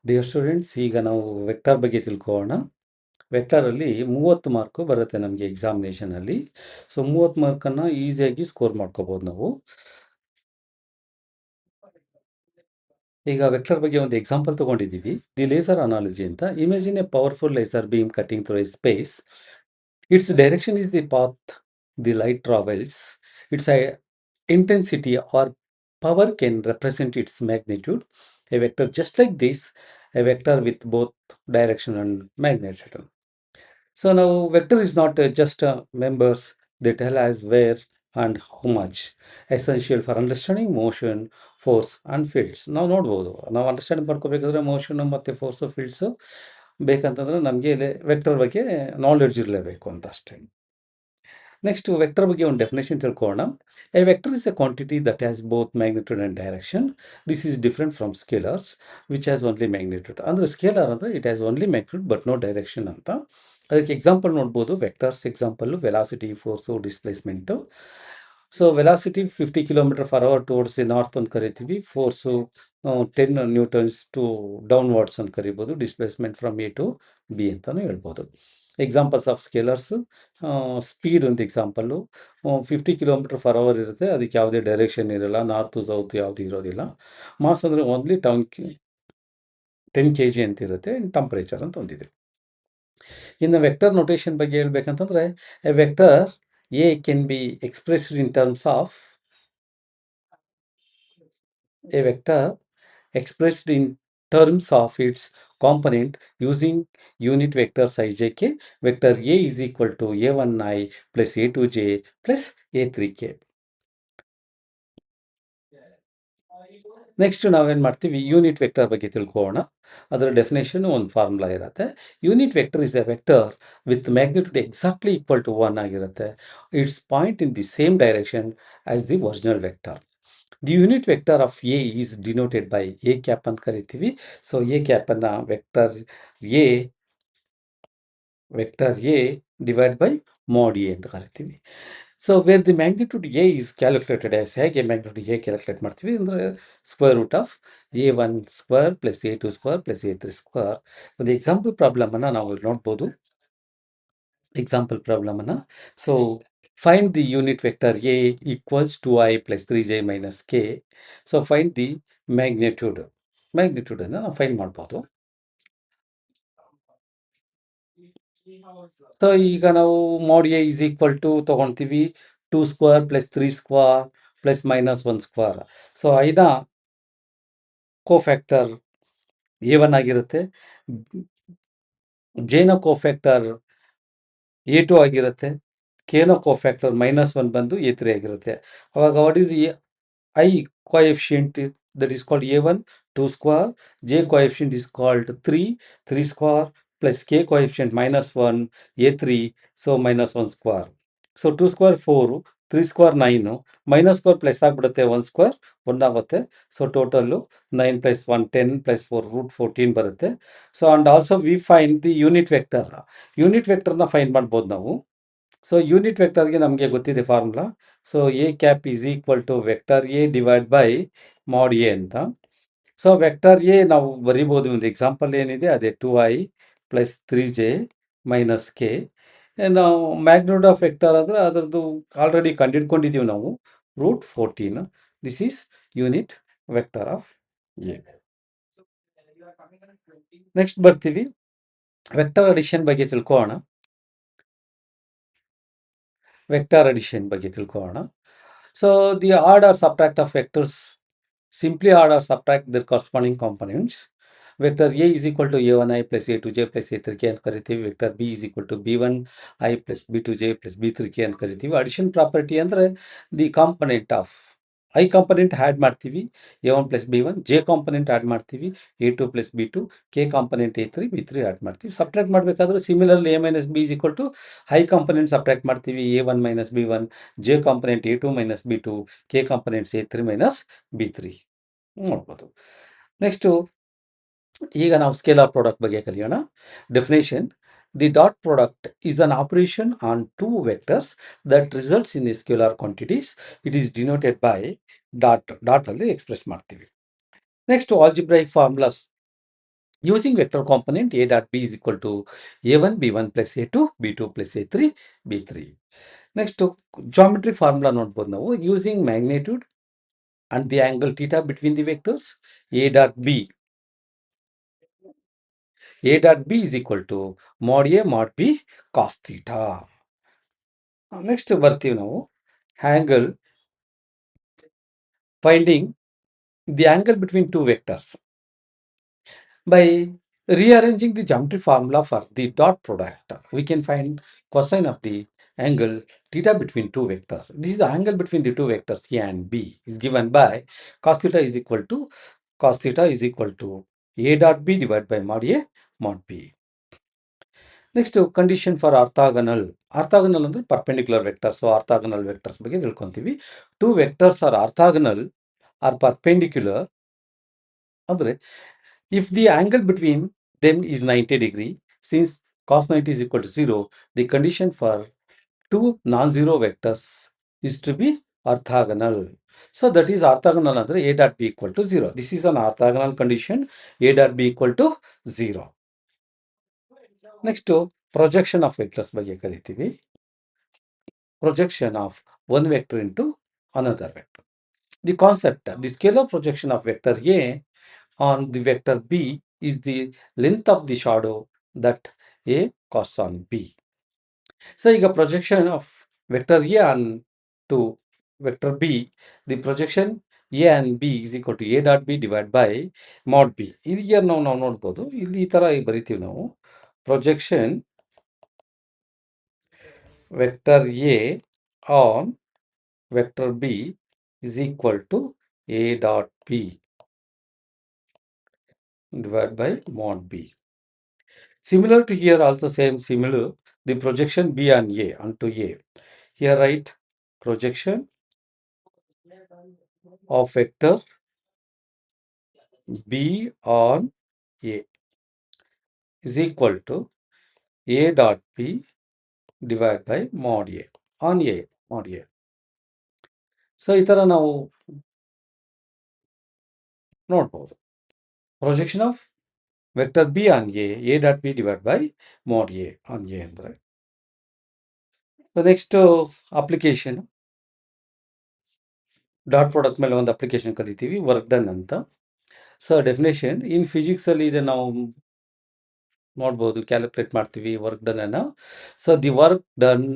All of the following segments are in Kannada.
ಡಿಯರ್ ಸ್ಟೂಡೆಂಟ್ಸ್, ಈಗ ನಾವು ವೆಕ್ಟರ್ ಬಗ್ಗೆ ತಿಳ್ಕೊಳ್ಳೋಣ. ವೆಕ್ಟರಲ್ಲಿ 30 ಮಾರ್ಕು ಬರುತ್ತೆ ನಮಗೆ ಎಕ್ಸಾಮಿನೇಷನಲ್ಲಿ. ಸೊ 30 ಮಾರ್ಕನ್ನು ಈಸಿಯಾಗಿ ಸ್ಕೋರ್ ಮಾಡ್ಕೋಬೋದು ನಾವು. ಈಗ ವೆಕ್ಟರ್ ಬಗ್ಗೆ ಒಂದು ಎಕ್ಸಾಂಪಲ್ ತೊಗೊಂಡಿದ್ದೀವಿ. ದಿ ಲೇಸರ್ ಅನಾಲಜಿ ಅಂತ. Imagine a powerful laser beam cutting through a space. Its direction is the path the light travels. Its intensity or power can represent its magnitude. A vector just like this, a vector with both direction and magnitude. So now vector is not just members, they tell us where and how much, essential for understanding motion, force and fields. ನಾವು ನೋಡ್ಬೋದು, ನಾವು ಅಂಡರ್ಸ್ಟ್ಯಾಂಡ್ ಮಾಡ್ಕೋಬೇಕಾದ್ರೆ ಮೋಷನ್ ಮತ್ತು ಫೋರ್ಸು ಫೀಲ್ಡ್ಸು ಬೇಕಂತಂದ್ರೆ ನಮಗೆ ವೆಕ್ಟರ್ ಬಗ್ಗೆ ನಾಲೆಡ್ಜ್ ಇರಲೇಬೇಕು ಅಂತ ಅಷ್ಟೇ. ನೆಕ್ಸ್ಟ್ ವೆಕ್ಟರ್ ಬಗ್ಗೆ ಒಂದು ಡೆಫಿನೇಷನ್ ತಿಳ್ಕೊಳ್ಳೋಣ. A vector is a quantity that has both magnitude and direction. This is different from scalars which has only magnitude. ಅಂದರೆ ಸ್ಕೇಲರ್ ಅಂದರೆ it has only magnitude but no direction ಅಂತ. ಅದಕ್ಕೆ ಎಕ್ಸಾಂಪಲ್ ನೋಡ್ಬೋದು. Vectors example velocity, force, displacement. So velocity 50 km/h towards the north ಅಂತ ಕರಿತೀವಿ. ಫೋರ್ಸು 10 ನ್ಯೂಟನ್ಸ್ ಟು ಡೌನ್ವರ್ಡ್ಸ್ ಅಂತ ಕರಿಬೋದು. Displacement from A to B ಅಂತಲೂ ಹೇಳ್ಬೋದು. ಎಕ್ಸಾಂಪಲ್ಸ್ ಆಫ್ ಸ್ಕೇಲರ್ಸ್, ಸ್ಪೀಡ್ ಒಂದು ಎಕ್ಸಾಂಪಲ್ಲು. 50 km/h ಇರುತ್ತೆ, ಅದಕ್ಕೆ ಯಾವುದೇ ಡೈರೆಕ್ಷನ್ ಇರಲ್ಲ, ನಾರ್ತು ಸೌತ್ ಯಾವುದು ಇರೋದಿಲ್ಲ. ಮಾಸ್ ಅಂದರೆ ಓನ್ಲಿ 10 kg ಅಂತ ಇರುತ್ತೆ. ಟೆಂಪ್ರೇಚರ್ ಅಂತ ಒಂದಿದೆ. ಇನ್ನು ವೆಕ್ಟರ್ ನೊಟೇಷನ್ ಬಗ್ಗೆ ಹೇಳ್ಬೇಕಂತಂದರೆ, a vector A can be expressed in terms of a vector expressed in terms of its component using unit vectors ijk. Vector A is equal to a1i plus a2j plus a3k. Next ನಾವೇನು ಮಾಡ್ತೀವಿ, ಯೂನಿಟ್ ವೆಕ್ಟರ್ ಬಗ್ಗೆ ತಿಳ್ಕೊಳ್ಳೋಣ. ಅದರ ಡೆಫಿನೇಷನ್ ಒಂದು ಫಾರ್ಮುಲಾ ಇರುತ್ತೆ. Unit vector is a vector with magnitude exactly equal to 1 ಆಗಿರುತ್ತೆ. Its point in the same direction as the original vector. The unit vector of A is denoted by A cap ಅಂತ ಕರಿತೀವಿ. ಸೊ ಎ ಕ್ಯಾಪನ್ನು vector A divide by mod A ಅಂತ ಕರಿತೀವಿ. So where the magnitude A is calculated as, ಹೇಗೆ ಮ್ಯಾಗ್ನಿಟ್ಯೂಡ್ ಎ ಕ್ಯಾಲ್ಕುಲೇಟ್ ಮಾಡ್ತೀವಿ ಅಂದರೆ √(a1² + a2² + a3²). ಒಂದು ಎಕ್ಸಾಂಪಲ್ ಪ್ರಾಬ್ಲಮನ್ನು ನಾವು ನೋಡ್ಬೋದು. ಎಕ್ಸಾಂಪಲ್ ಪ್ರಾಬ್ಲಮನ್ನು. So find the unit vector A equals 2i + 3j - k. So find the ಮ್ಯಾಗ್ನಿಟ್ಯೂಡನ್ನು ನಾವು ಫೈಂಡ್ ಮಾಡ್ಬೋದು. ಸೊ ಈಗ ನಾವು ಮಾಡ್ ಎ ಈಸ್ ಈಕ್ವಲ್ ಟು ತೊಗೊಳ್ತೀವಿ 2² + 3² + -1². ಸೊ ಐನ ಕೋಫ್ಯಾಕ್ಟರ್ a1 ಆಗಿರುತ್ತೆ, ಜೆನ ಕೋಫ್ಯಾಕ್ಟರ್ a2 ಆಗಿರುತ್ತೆ, ಕೆನ ಕೋಫ್ಯಾಕ್ಟರ್ -1 ಬಂದು a3 ಆಗಿರುತ್ತೆ. ಅವಾಗ what is I coefficient that is called a1 2², j coefficient is called 3² plus k coefficient -1 a3, so -1². So 2² 4, 3² 9, -² plus ಆಗಿಬಿಡುತ್ತೆ, 1² 1 ಆಗುತ್ತೆ. ಸೊ ಟೋಟಲ್ಲು 9 + 1 10 + 4 √14 ಬರುತ್ತೆ. So and also we find the unit ವೆಕ್ಟರ್ನ ಫೈಂಡ್ ಮಾಡ್ಬೋದು ನಾವು. ಸೊ ಯೂನಿಟ್ ವೆಕ್ಟರ್ಗೆ ನಮಗೆ ಗೊತ್ತಿದೆ formula. So A cap is equal to vector A divide by mod A ಅಂತ. ಸೊ ವೆಕ್ಟರ್ ಎ ನಾವು ಬರಿಬೋದು. ಒಂದು ಎಕ್ಸಾಂಪಲ್ ಏನಿದೆ ಅದೇ 2i + 3j - k. ನಾವು ಮ್ಯಾಗ್ನಿಟ್ಯೂಡ್ ಆಫ್ ವೆಕ್ಟರ್ ಅಂದರೆ ಅದರದ್ದು ಆಲ್ರೆಡಿ ಕಂಡಿಡ್ಕೊಂಡಿದ್ದೀವಿ ನಾವು, √14. This is unit vector of A. Next ಬರ್ತೀವಿ, ವೆಕ್ಟರ್ ಅಡಿಷನ್ ಬಗ್ಗೆ ತಿಳ್ಕೊಳ್ಳೋಣ. So the add or subtract of vectors, simply add or subtract their corresponding components. Vector A is equal to a1i plus a2j plus a3k ಅಂತ ಕರಿತೀವಿ. Vector B is equal to b1i plus b2j plus b3k ಅಂತ ಕರಿತೀವಿ. ಅಡಿಷನ್ ಪ್ರಾಪರ್ಟಿ ಅಂದರೆ the component of I component add ಮಾಡ್ತೀವಿ, a1 plus b1, j component add ಮಾಡ್ತೀವಿ, a2 plus b2, k component a3, b3 add ಮಾಡ್ತೀವಿ. ಸಬ್ಟ್ರಾಕ್ಟ್ ಮಾಡಬೇಕಾದ್ರೆ similarly a - b is equal to I component subtract ಮಾಡ್ತೀವಿ, a1 - b1, j component a2 - b2, k components a3 - b3 ನೋಡ್ಬೋದು. ನೆಕ್ಸ್ಟು ಈಗ ನಾವು ಸ್ಕೇಲಾರ್ ಪ್ರಾಡಕ್ಟ್ ಬಗ್ಗೆ ಕಲಿಯೋಣ. Definition: the dot product is an operation on two vectors that results in the scalar quantities. It is denoted by ಡಾಟಲ್ಲಿ ಎಕ್ಸ್ಪ್ರೆಸ್ ಮಾಡ್ತೀವಿ. Next algebraic formulas using vector component A dot B is equal to A1 B1 plus A2 B2 plus A3 B3. Next geometry formula ನೋಡ್ಬೋದು ನಾವು using magnitude and the angle theta between the vectors A dot B is equal to mod A mod B cos theta. Next ಬರ್ತೀವಿ ನಾವು angle finding the angle between two vectors by rearranging the geometry formula for the dot product. We can find cosine of the angle theta between two vectors. This is the angle between the two vectors A and B is given by cos theta is equal to A dot B divided by mod A mod B. Next condition for orthogonal. Orthogonal ಅಂದ್ರೆ ಪರ್ಪೆಂಡಿಕ್ಯುಲರ್ ವೆಕ್ಟರ್ಸ್. ಆರ್ಥಾಗನಲ್ ವೆಕ್ಟರ್ಸ್ ಬಗ್ಗೆ ತಿಳ್ಕೊಂತೀವಿ. Two vectors are orthogonal or perpendicular ಅಂದ್ರೆ if the angle between them is 90 degree, since cos 90 is equal to 0, the condition for two non-zero vectors is to be orthogonal. So that is orthogonal ಅಂದ್ರೆ A dot B equal to 0. This is an orthogonal condition, A dot B equal to 0. Next projection of vectors ಬಗ್ಗೆ ಕಲಿತೀವಿ. Projection of one vector into another vector. The concept, the scalar projection of vector A on the vector B is the length of the shadow that A casts on B. So ಈಗ projection of vector A on to vector B, the projection A and B is equal to A dot B divided by mod B. ಈಗ ನಾವು ನೋಡ್ಬೋದು, ಇಲ್ಲಿ ಈ ತರ ಬರಿತೀವಿ ನಾವು. Projection vector A on vector B is equal to A dot B divided by mod B. Similar to here also similar, the projection B on A onto A. Here write projection of vector B on A is equal to A dot B divided by mod A on A mod A. So ಈ ತರ ನಾವು ನೋಡ್ಬೋದು. Projection of vector B on A dot B divide by mod A on A ಅಂದರೆ. ನೆಕ್ಸ್ಟ್ ಅಪ್ಲಿಕೇಶನ್ ಡಾಟ್ ಪ್ರಾಡಕ್ಟ್ ಮೇಲೆ ಒಂದು ಅಪ್ಲಿಕೇಶನ್ ಕಲಿತೀವಿ, ವರ್ಕ್ ಡನ್ ಅಂತ. ಸೊ ಡೆಫಿನೇಷನ್ ಇನ್ ಫಿಸಿಕ್ಸ್ ಅಲ್ಲಿ ಇದೆ, ನಾವು ನೋಡ್ಬೋದು, ಕ್ಯಾಲ್ಕುಲೇಟ್ ಮಾಡ್ತೀವಿ ವರ್ಕ್ ಡನ್ ಅನ್ನ. So the work done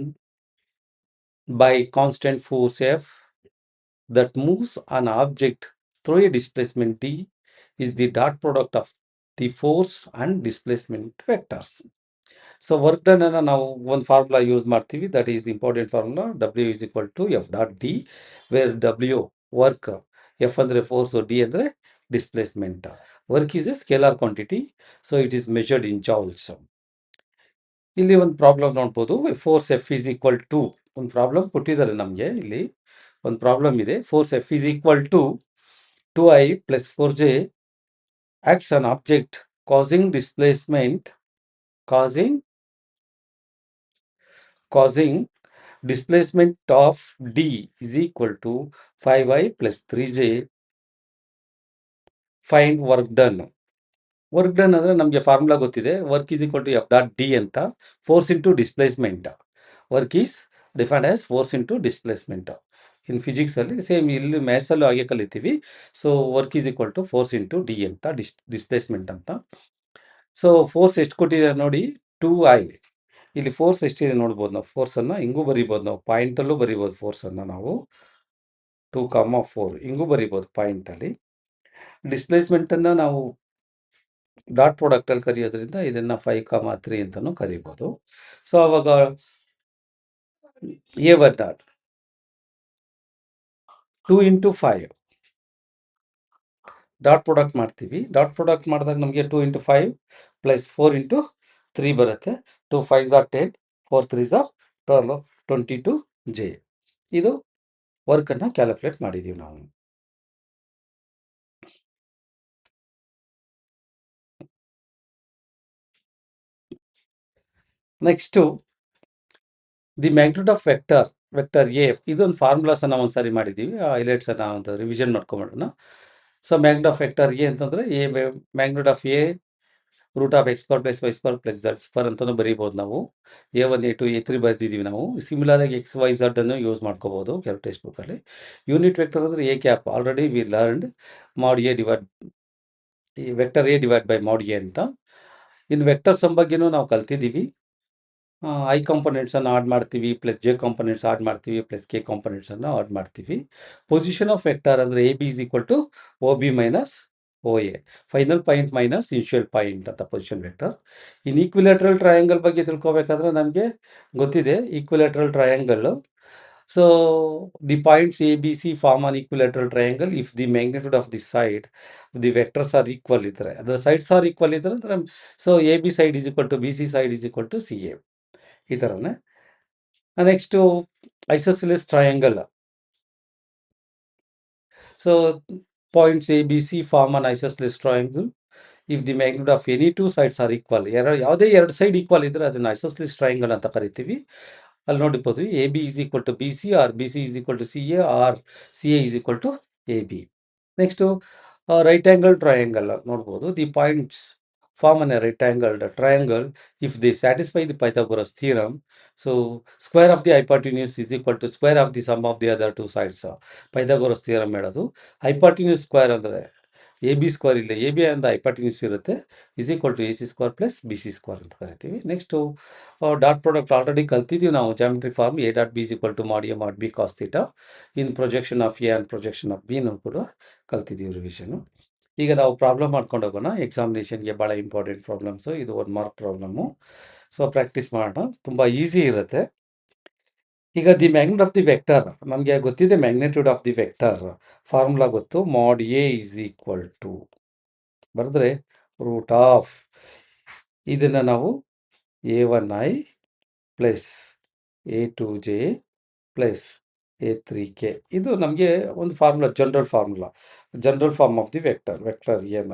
by constant force F that moves an object through a displacement d is the dot product of the force and displacement vectors. So work done ಅನ್ನ ನಾವು ಒಂದು ಫಾರ್ಮುಲಾ ಯೂಸ್ ಮಾಡ್ತೀವಿ, that is important formula. W is equal to F dot D, where W work, F ಅಂದರೆ ಫೋರ್ಸ್, D ಅಂದರೆ displacement. Work is A scalar quantity, so it is measured in joules. ಇಲ್ಲಿ ಒಂದು ಪ್ರಾಬ್ಲಮ್ ನೋಡ್ಬೋದು, force F is equal to, ಒಂದು ಪ್ರಾಬ್ಲಮ್ ಕೊಟ್ಟಿದ್ದಾರೆ ನಮಗೆ. ಇಲ್ಲಿ ಒಂದು ಪ್ರಾಬ್ಲಮ್ ಇದೆ, force F is equal to 2I plus 4J acts on object causing displacement of D is equal to 5I plus 3J. Find work done. Work done ಅಂದರೆ ನಮಗೆ ಫಾರ್ಮುಲಾ ಗೊತ್ತಿದೆ, work is equal to F dot D ಅಂತ, force into displacement. Work is defined as force into displacement. In ಫಿಸಿಕ್ಸಲ್ಲಿ ಸೇಮ್, ಇಲ್ಲಿ ಮ್ಯಾಥ್ಸಲ್ಲೂ ಹಾಗೆ ಕಲಿತೀವಿ. So work is equal to force into D ಅಂತ, ಡಿಸ್ಪ್ಲೇಸ್ಮೆಂಟ್ ಅಂತ. ಸೊ ಫೋರ್ಸ್ ಎಷ್ಟು ಕೊಟ್ಟಿದ್ದಾರೆ ನೋಡಿ, 2I. ಇಲ್ಲಿ ಫೋರ್ಸ್ ಎಷ್ಟಿದೆ ನೋಡ್ಬೋದು ನಾವು. ಫೋರ್ಸನ್ನು ಹಿಂಗೂ ಬರಿಬೋದು, ನಾವು ಪಾಯಿಂಟಲ್ಲೂ ಬರಿಬೋದು ಫೋರ್ಸನ್ನು ನಾವು 2,4 ಹಿಂಗೂ ಬರಿಬೋದು ಪಾಯಿಂಟಲ್ಲಿ. ಡಿಸ್ಪ್ಲೇಸ್ಮೆಂಟನ್ನು ನಾವು ಡಾಟ್ ಪ್ರಾಡಕ್ಟ್ ಅಲ್ಲಿ ಕರೆಯೋದ್ರಿಂದ ಇದನ್ನ 5,3 ಅಂತಾನು ಕರಿಬಹುದು. ಸೊ ಅವಾಗ A1 dot 2 into 5 dot product ಮಾಡ್ತೀವಿ. ಡಾಟ್ ಪ್ರಾಡಕ್ಟ್ ಮಾಡಿದಾಗ ನಮಗೆ 2 into 5 ಪ್ಲಸ್ 4 into 3 ಬರುತ್ತೆ. 2 5s are 10, 4 3s are 12, 22J. ಇದು ವರ್ಕ್ ಅನ್ನ ಕ್ಯಾಲ್ಕುಲೇಟ್ ಮಾಡಿದೀವಿ ನಾವು. Next the magnitude of vector A, ಇದೊಂದು ಫಾರ್ಮುಲಾಸ್ ಅನ್ನ ಒಂದ್ಸಾರಿ ಮಾಡಿದೀವಿ, ಹೈಲೈಟ್ಸ್ ಅನ್ನ ಒಂದು ರಿವಿಷನ್ ಮಾಡ್ಕೊಂಡ್ಬಿಡೋಣ. So magnitude of vector A ಅಂತಂದ್ರೆ magnitude of A root of x square plus y square plus z square ಅಂತಲೂ ಬರೀಬೋದು ನಾವು. A1 A2 A3 ಬರ್ತಿದ್ದೀವಿ ನಾವು. ಸಿಮಿಲರ್ ಆಗಿ ಎಕ್ಸ್ ವೈ ಝಡ್ ಅನ್ನು ಯೂಸ್ ಮಾಡ್ಕೋಬೋದು ಕೆಲವು ಟೆಕ್ಸ್ಟ್ ಬುಕ್ಕಲ್ಲಿ. ಯೂನಿಟ್ ವೆಕ್ಟರ್ ಅಂದರೆ A cap, already we learned mod A divide ಈ vector A divide by mod A ಅಂತ. ಇನ್ನು ವೆಕ್ಟರ್ಸ್ ಬಗ್ಗೆನೂ ನಾವು ಕಲ್ತಿದ್ದೀವಿ. ಐ ಕಾಂಪೊನೆಂಟ್ಸನ್ನು ಆಡ್ ಮಾಡ್ತೀವಿ, ಪ್ಲಸ್ ಜೆ ಕಾಂಪೊನೆಂಟ್ಸ್ ಆಡ್ ಮಾಡ್ತೀವಿ, ಪ್ಲಸ್ ಕೆ ಕಾಂಪೊನೆಂಟ್ಸನ್ನು ಆಡ್ ಮಾಡ್ತೀವಿ. ಪೊಸಿಷನ್ ಆಫ್ ವೆಕ್ಟರ್ ಅಂದರೆ A B is equal to O B minus O A, final point minus initial point ಅಂತ ಪೊಸಿಷನ್ ವೆಕ್ಟರ್. ಇನ್ನು ಈಕ್ವಿಲೇಟ್ರಲ್ ಟ್ರಯಾಂಗಲ್ ಬಗ್ಗೆ ತಿಳ್ಕೊಬೇಕಾದ್ರೆ ನಮಗೆ ಗೊತ್ತಿದೆ equilateral triangle. So the points A B C form an equilateral triangle if the magnitude of the side the vectors are equal ಇದ್ದರೆ, ಅದರ ಸೈಡ್ಸ್ ಆರ್ ಈಕ್ವಲ್ ಇದ್ದರೆ ಅಂದರೆ so A B side is equal to B C side is equal to C A, ಈ ಥರನೇ. Next isosceles triangle. So points A B C form an isosceles triangle if the magnitude of any two sides are equal. ಯಾವುದೇ ಎರಡು ಸೈಡ್ ಈಕ್ವಲ್ ಇದ್ದರೆ ಅದನ್ನು ಐಸೋಸಿಲಿಸ್ ಟ್ರಯಾಂಗಲ್ ಅಂತ ಕರಿತೀವಿ. ಅಲ್ಲಿ ನೋಡಿರ್ಬೋದು A B is equal to B C, or B C is equal to C A, or C A is equal to A B. Next right angle triangle ನೋಡ್ಬೋದು. The points form an a right angled triangle if they satisfy the Pythagoras theorem. So square of the hypotenuse is equal to square of the sum of the other two sides. Pythagoras theorem ಹೇಳೋದು ಹೈಪಾಟಿನ್ಯೂಸ್ ಸ್ಕ್ವೇರ್ ಅಂದರೆ ಎ ಬಿ ಸ್ಕ್ವೇರ್ ಇಲ್ಲ, ಎ ಬಿ ಅಂದ ಹೈಪಾಟಿನ್ಯೂಸ್ ಇರುತ್ತೆ, is equal to A C square plus B C square ಅಂತ ಕರಿತೀವಿ. ನೆಕ್ಸ್ಟು ಡಾಟ್ ಪ್ರಾಡಕ್ಟ್ ಆಲ್ರೆಡಿ ಕಲ್ತಿದ್ದೀವಿ ನಾವು. Geometry form A dot B is equal to mod A mod B cos theta. In projection of A and projection of ಬಿನೂ ಕೂಡ ಕಲ್ತಿದ್ದೀವಿ ರಿವಿಷನು. ಈಗ ನಾವು ಪ್ರಾಬ್ಲಮ್ ಮಾಡ್ಕೊಂಡು ಹೋಗೋಣ. ಎಕ್ಸಾಮಿನೇಷನ್ಗೆ ಭಾಳ ಇಂಪಾರ್ಟೆಂಟ್ ಪ್ರಾಬ್ಲಮ್ಸು. ಇದು 1 ಮಾರ್ಕ್ ಪ್ರಾಬ್ಲಮ್ಮು. ಸೊ ಪ್ರಾಕ್ಟೀಸ್ ಮಾಡೋಣ, ತುಂಬ ಈಸಿ ಇರುತ್ತೆ. ಈಗ the magnitude of the vector ನಮಗೆ ಗೊತ್ತಿದೆ. Magnitude of the vector formula ಗೊತ್ತು. ಮಾಡ್ ಎ ಈಸ್ ಈಕ್ವಲ್ ಟು ಬರೆದ್ರೆ ರೂಟ್ ಆಫ್ ಇದನ್ನು ನಾವು A1i plus A2j plus A3k. ಇದು ನಮಗೆ ಒಂದು formula, general form of the vector ಎನ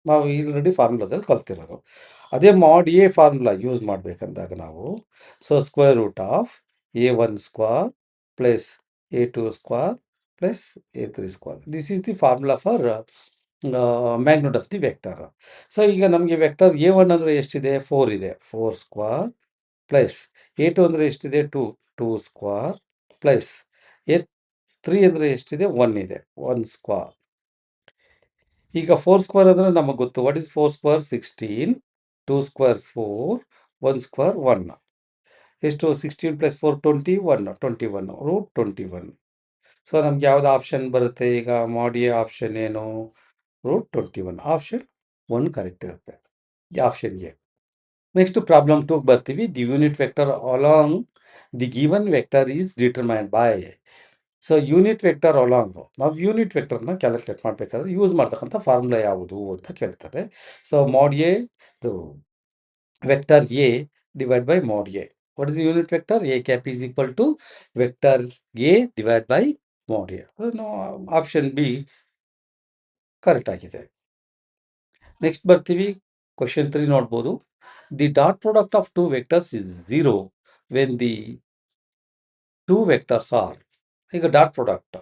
ನಾವು ಆಲ್ರೆಡಿ ಫಾರ್ಮುಲಾದಲ್ಲಿ ಕಲ್ತಿರೋದು. ಅದೇ ಮಾಡ್ ಎ ಫಾರ್ಮುಲಾ ಯೂಸ್ ಮಾಡಬೇಕಂದಾಗ ನಾವು square root of A1 square plus A2 square plus A3 square. This is the formula for magnitude of the vector. So ಈಗ ನಮಗೆ ವೆಕ್ಟರ್ A1 ಅಂದರೆ ಎಷ್ಟಿದೆ? 4 ಇದೆ, 4 ಸ್ಕ್ವೇರ್ ಪ್ಲಸ್ A2 ಅಂದರೆ ಎಷ್ಟಿದೆ? 2 ಸ್ಕ್ವೇರ್ ಪ್ಲಸ್ A3 ಅಂದರೆ ಎಷ್ಟಿದೆ? 1 ಇದೆ, 1 ಸ್ಕ್ವೇರ್. ಈಗ 4 ಸ್ಕ್ವೇರ್ ಅಂದರೆ ನಮಗೆ ಗೊತ್ತು. What is 4 square? 16, 2 square 4, 1 square 1. ಎಷ್ಟು? 16 ಪ್ಲಸ್ 4 21 ರೂಟ್ 21. ಸೊ ನಮ್ಗೆ ಯಾವ್ದು ಆಪ್ಷನ್ ಬರುತ್ತೆ ಈಗ? ಮಾಡ್ ಎ ಆಪ್ಷನ್ ಏನು? ರೂಟ್ 21. ಆಪ್ಷನ್ 1 ಕರೆಕ್ಟ್ ಇರುತ್ತೆ, ಆಪ್ಷನ್ ಎ. ನೆಕ್ಸ್ಟ್ ಪ್ರಾಬ್ಲಮ್ 2ಗೆ ಬರ್ತೀವಿ. The unit vector along the given vector is determined by. So unit vector along, ನಾವು ಯೂನಿಟ್ ವೆಕ್ಟರ್ನ ಕ್ಯಾಲ್ಕುಲೇಟ್ ಮಾಡಬೇಕಾದ್ರೆ ಯೂಸ್ ಮಾಡ್ತಕ್ಕಂಥ ಫಾರ್ಮುಲಾ ಯಾವುದು ಅಂತ ಕೇಳ್ತಾರೆ. So mod A vector A divide by mod A. What is unit vector? A cap is equal to vector A divide by mod A. Option B correct ಆಗಿದೆ. ನೆಕ್ಸ್ಟ್ ಬರ್ತೀವಿ, ಕ್ವಶನ್ 3 ನೋಡ್ಬೋದು. The dot product of 2 vectors is 0 when the 2 vectors are. ಈಗ dot product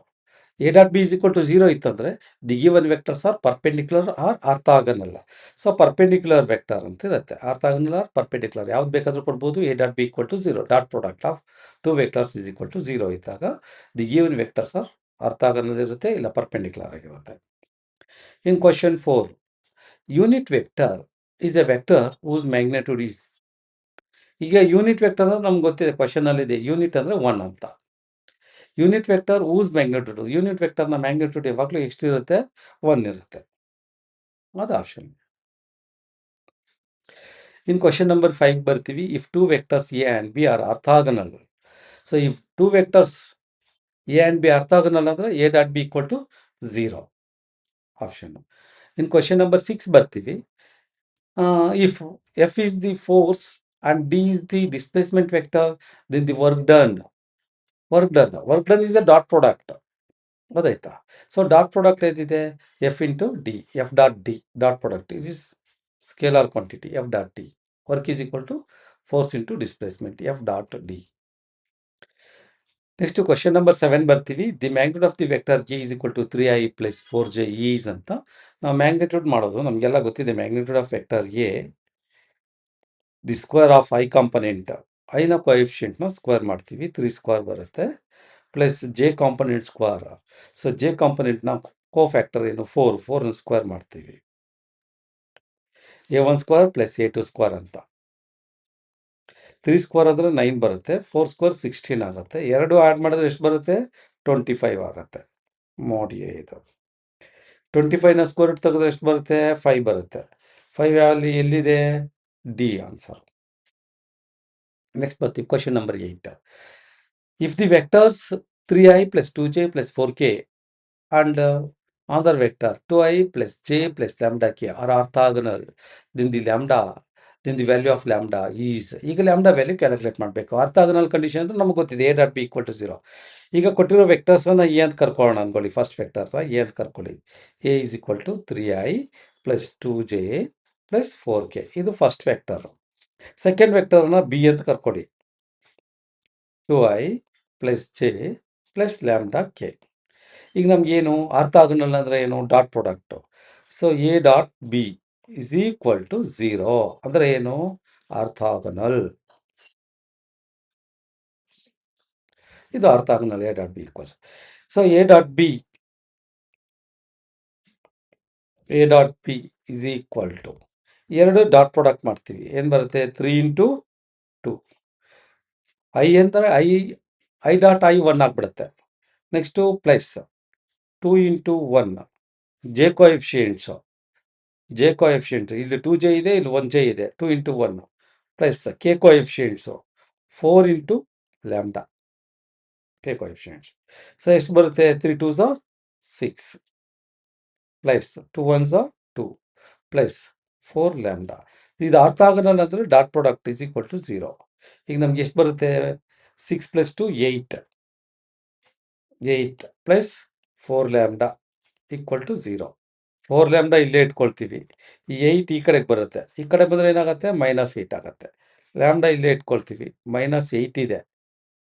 A dot B is equal to 0 ಇತ್ತಂದರೆ the given vectors are perpendicular or orthogonal. So perpendicular vector ಅಂತ ಇರುತ್ತೆ, ಆರ್ಥಾಗನಲ್ ಆರ್ ಪರ್ಪೆಂಡಿಕ್ಯುಲರ್ ಯಾವ್ದು ಬೇಕಾದರೂ ಕೊಡ್ಬೋದು. A dot B equal to 0. Dot product of 2 vectors is equal to 0 ಇದ್ದಾಗ ದಿ ಗಿವನ್ ವೆಕ್ಟರ್ಸ್ ಆರ್ ಆರ್ಥಾಗನಲ್ ಇರುತ್ತೆ, ಇಲ್ಲ ಪರ್ಪೆಂಡಿಕ್ಯುಲರ್ ಆಗಿರುತ್ತೆ. In question 4, unit vector is a vector whose magnitude is. ಈಗ ಯೂನಿಟ್ ವೆಕ್ಟರ್ ಅಂದ್ರೆ ನಮ್ಗೆ ಗೊತ್ತಿದೆ, ಕ್ವಶನ್ ಅಲ್ಲಿದೆ ಯೂನಿಟ್ ಅಂದರೆ 1 ಅಂತ. Unit vector whose magnitude, unit ವೆಕ್ಟರ್ನ ಮ್ಯಾಗ್ನಿಟ್ಯೂಡ್ ಯಾವಾಗಲೂ ಎಷ್ಟಿರುತ್ತೆ? 1 ಇರುತ್ತೆ, ಅದು ಆಪ್ಷನ್. ಇನ್ ಕ್ವಶನ್ ನಂಬರ್ 5 ಬರ್ತೀವಿ. If 2 vectors A and B are orthogonal. So if 2 vectors A and B orthogonal ಅಂದರೆ A dot B equal to 0, option. In question number 6 ಬರ್ತೀವಿ. If F is the force and D is the displacement vector, then the work done is a dot product. ಗೊತ್ತಾಯ್ತಾ? ಸೊ ಡಾಟ್ ಪ್ರಾಡಕ್ಟ್ ಏನಿದೆ? F into D, F dot D dot product is scalar quantity F dot D. Work is equal to force into displacement F dot D. Next question number 7 ಬರ್ತೀವಿ. The magnitude of the vector A is equal to 3i plus 4j is ಅಂತ ನಾವು ಮ್ಯಾಗ್ನಿಟ್ಯೂಡ್ ಮಾಡೋದು. ನಮಗೆಲ್ಲ ಗೊತ್ತಿದೆ magnitude of vector A the square of I component, ಐನ ಕೋಎಫಿಷಿಯೆಂಟ್ನ ಸ್ಕ್ವೇರ್ ಮಾಡ್ತೀವಿ, 3 ಸ್ಕ್ವೇರ್ ಬರುತ್ತೆ, plus J component square. So J ಕಾಂಪೊನೆಂಟ್ನ ಕೋ ಫ್ಯಾಕ್ಟರ್ ಏನು 4ನ ಸ್ಕ್ವೇರ್ ಮಾಡ್ತೀವಿ, a1 square plus a2 square ಅಂತ. 3 ಸ್ಕ್ವೇರ್ ಅಂದರೆ 9 ಬರುತ್ತೆ, 4 ಸ್ಕ್ವೇರ್ 16 ಆಗುತ್ತೆ, ಎರಡು ಆ್ಯಡ್ ಮಾಡಿದ್ರೆ ಎಷ್ಟು ಬರುತ್ತೆ? 25 ಆಗುತ್ತೆ. ನೋಡಿ ಇದು 25ನ ಸ್ಕ್ವೇರ್ ರೂಟ್ ತೆಗೆದ್ರೆ ಎಷ್ಟು ಬರುತ್ತೆ? 5 ಬರುತ್ತೆ. 5 ಅಲ್ಲಿ ಎಲ್ಲಿದೆ? D answer. ನೆಕ್ಸ್ಟ್ ಬರ್ತೀವಿ question number 8. If the vectors 3i plus 2j plus 4k and other vector 2i plus j plus lambda k are orthogonal, then the value of lambda is. ಈಗ ಲ್ಯಾಂಬ್ಡಾ ವ್ಯಾಲ್ಯೂ ಕ್ಯಾಲ್ಕುಲೇಟ್ ಮಾಡಬೇಕು. ಆರ್ಥೋಗೋನಲ್ ಕಂಡೀಷನ್ ಅಂದ್ರೆ ನಮಗೆ ಗೊತ್ತಿದೆ a dot B equal to 0. ಈಗ ಕೊಟ್ಟಿರೋ ವೆಕ್ಟರ್ಸನ್ನು ಎ ಅಂತ ಕರ್ಕೊಳ್ಳೋಣ ಅನ್ಕೊಳ್ಳಿ. ಫಸ್ಟ್ ವೆಕ್ಟರ್ನ ಎ ಅಂತ ಕರ್ಕೊಳ್ಳಿ. A is equal to 3i plus 2j plus 4k, ಇದು ಫಸ್ಟ್ ವೆಕ್ಟರ್. ಸೆಕೆಂಡ್ ವೆಕ್ಟರ್ನ ಬಿ ಅಂತ ಕರ್ಕೊಳ್ಳಿ. 2i plus J plus lambda K. ಈಗ ನಮಗೇನು ಆರ್ಥೋಗೋನಲ್ ಅಂದರೆ ಏನು? Dot product. So A dot B is equal to 0 ಅಂದರೆ ಏನು? ಆರ್ಥೋಗೋನಲ್. ಇದು orthogonal, A dot B equals. So A dot B is equal to, ಎರಡು ಡಾಟ್ ಪ್ರಾಡಕ್ಟ್ ಮಾಡ್ತೀವಿ, ಏನು ಬರುತ್ತೆ? 3 ಇಂಟು 2. ಐ ಅಂದರೆ ಐ ಡಾಟ್ ಐ 1 ಆಗಿಬಿಡುತ್ತೆ. Next plus 2 into 1 J coefficients, ಇಲ್ಲಿ 2j ಇದೆ, ಇಲ್ಲಿ 1j ಇದೆ, 2 into 1 plus K coefficients 4 into lambda K coefficients. So ಎಷ್ಟು ಬರುತ್ತೆ? 3 2s 6 plus 2 1s 2 plus 4 lambda. ಇದು ಆರ್ಥೋಗೋನಲ್ ಅಂದರೆ dot product is equal to 0. ಈಗ ನಮ್ಗೆ ಎಷ್ಟು ಬರುತ್ತೆ? 6 plus 2 8 plus 4 lambda equal to 0. 4 lambda ಇಲ್ಲೇ ಇಟ್ಕೊಳ್ತೀವಿ. ಈ 8 ಈ ಕಡೆಗೆ ಬರುತ್ತೆ, ಈ ಕಡೆ ಬಂದರೆ ಏನಾಗುತ್ತೆ? -8 ಆಗುತ್ತೆ. ಲ್ಯಾಂಬ್ಡಾ ಇಲ್ಲೇ ಇಟ್ಕೊಳ್ತೀವಿ, -8 ಇದೆ,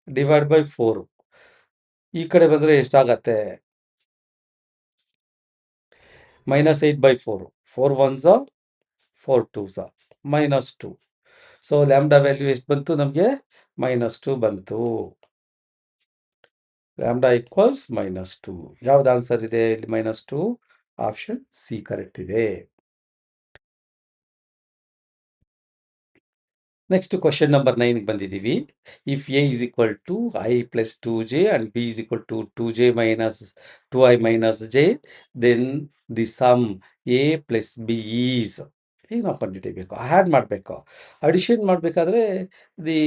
ಡಿವೈಡ್ ಬೈ 4. ಈ ಕಡೆ ಬಂದರೆ ಎಷ್ಟಾಗತ್ತೆ? -8/4. 4 1s 4 2s -2. So lambda value ಎಷ್ಟು ಬಂತು ನಮಗೆ? -2 ಬಂತು. Lambda equals -2. ಯಾವ್ದು ಆನ್ಸರ್ ಇದೆ ಇಲ್ಲಿ? -2. ಆಪ್ಷನ್ ಸಿ ಕರೆಕ್ಟ್ ಇದೆ. ನೆಕ್ಸ್ಟ್ ಕ್ವಶನ್ ನಂಬರ್ 9ಗೆ ಬಂದಿದ್ದೀವಿ. If A is equal to I plus 2j and B is equal to 2j minus 2i minus J, then the sum A plus B is. ಈಗ ನಾವು ಕಂಡುಹಿಡಿಯಬೇಕು, ಆ್ಯಡ್ ಮಾಡಬೇಕು. ಅಡಿಷನ್ ಮಾಡಬೇಕಾದ್ರೆ ದಿ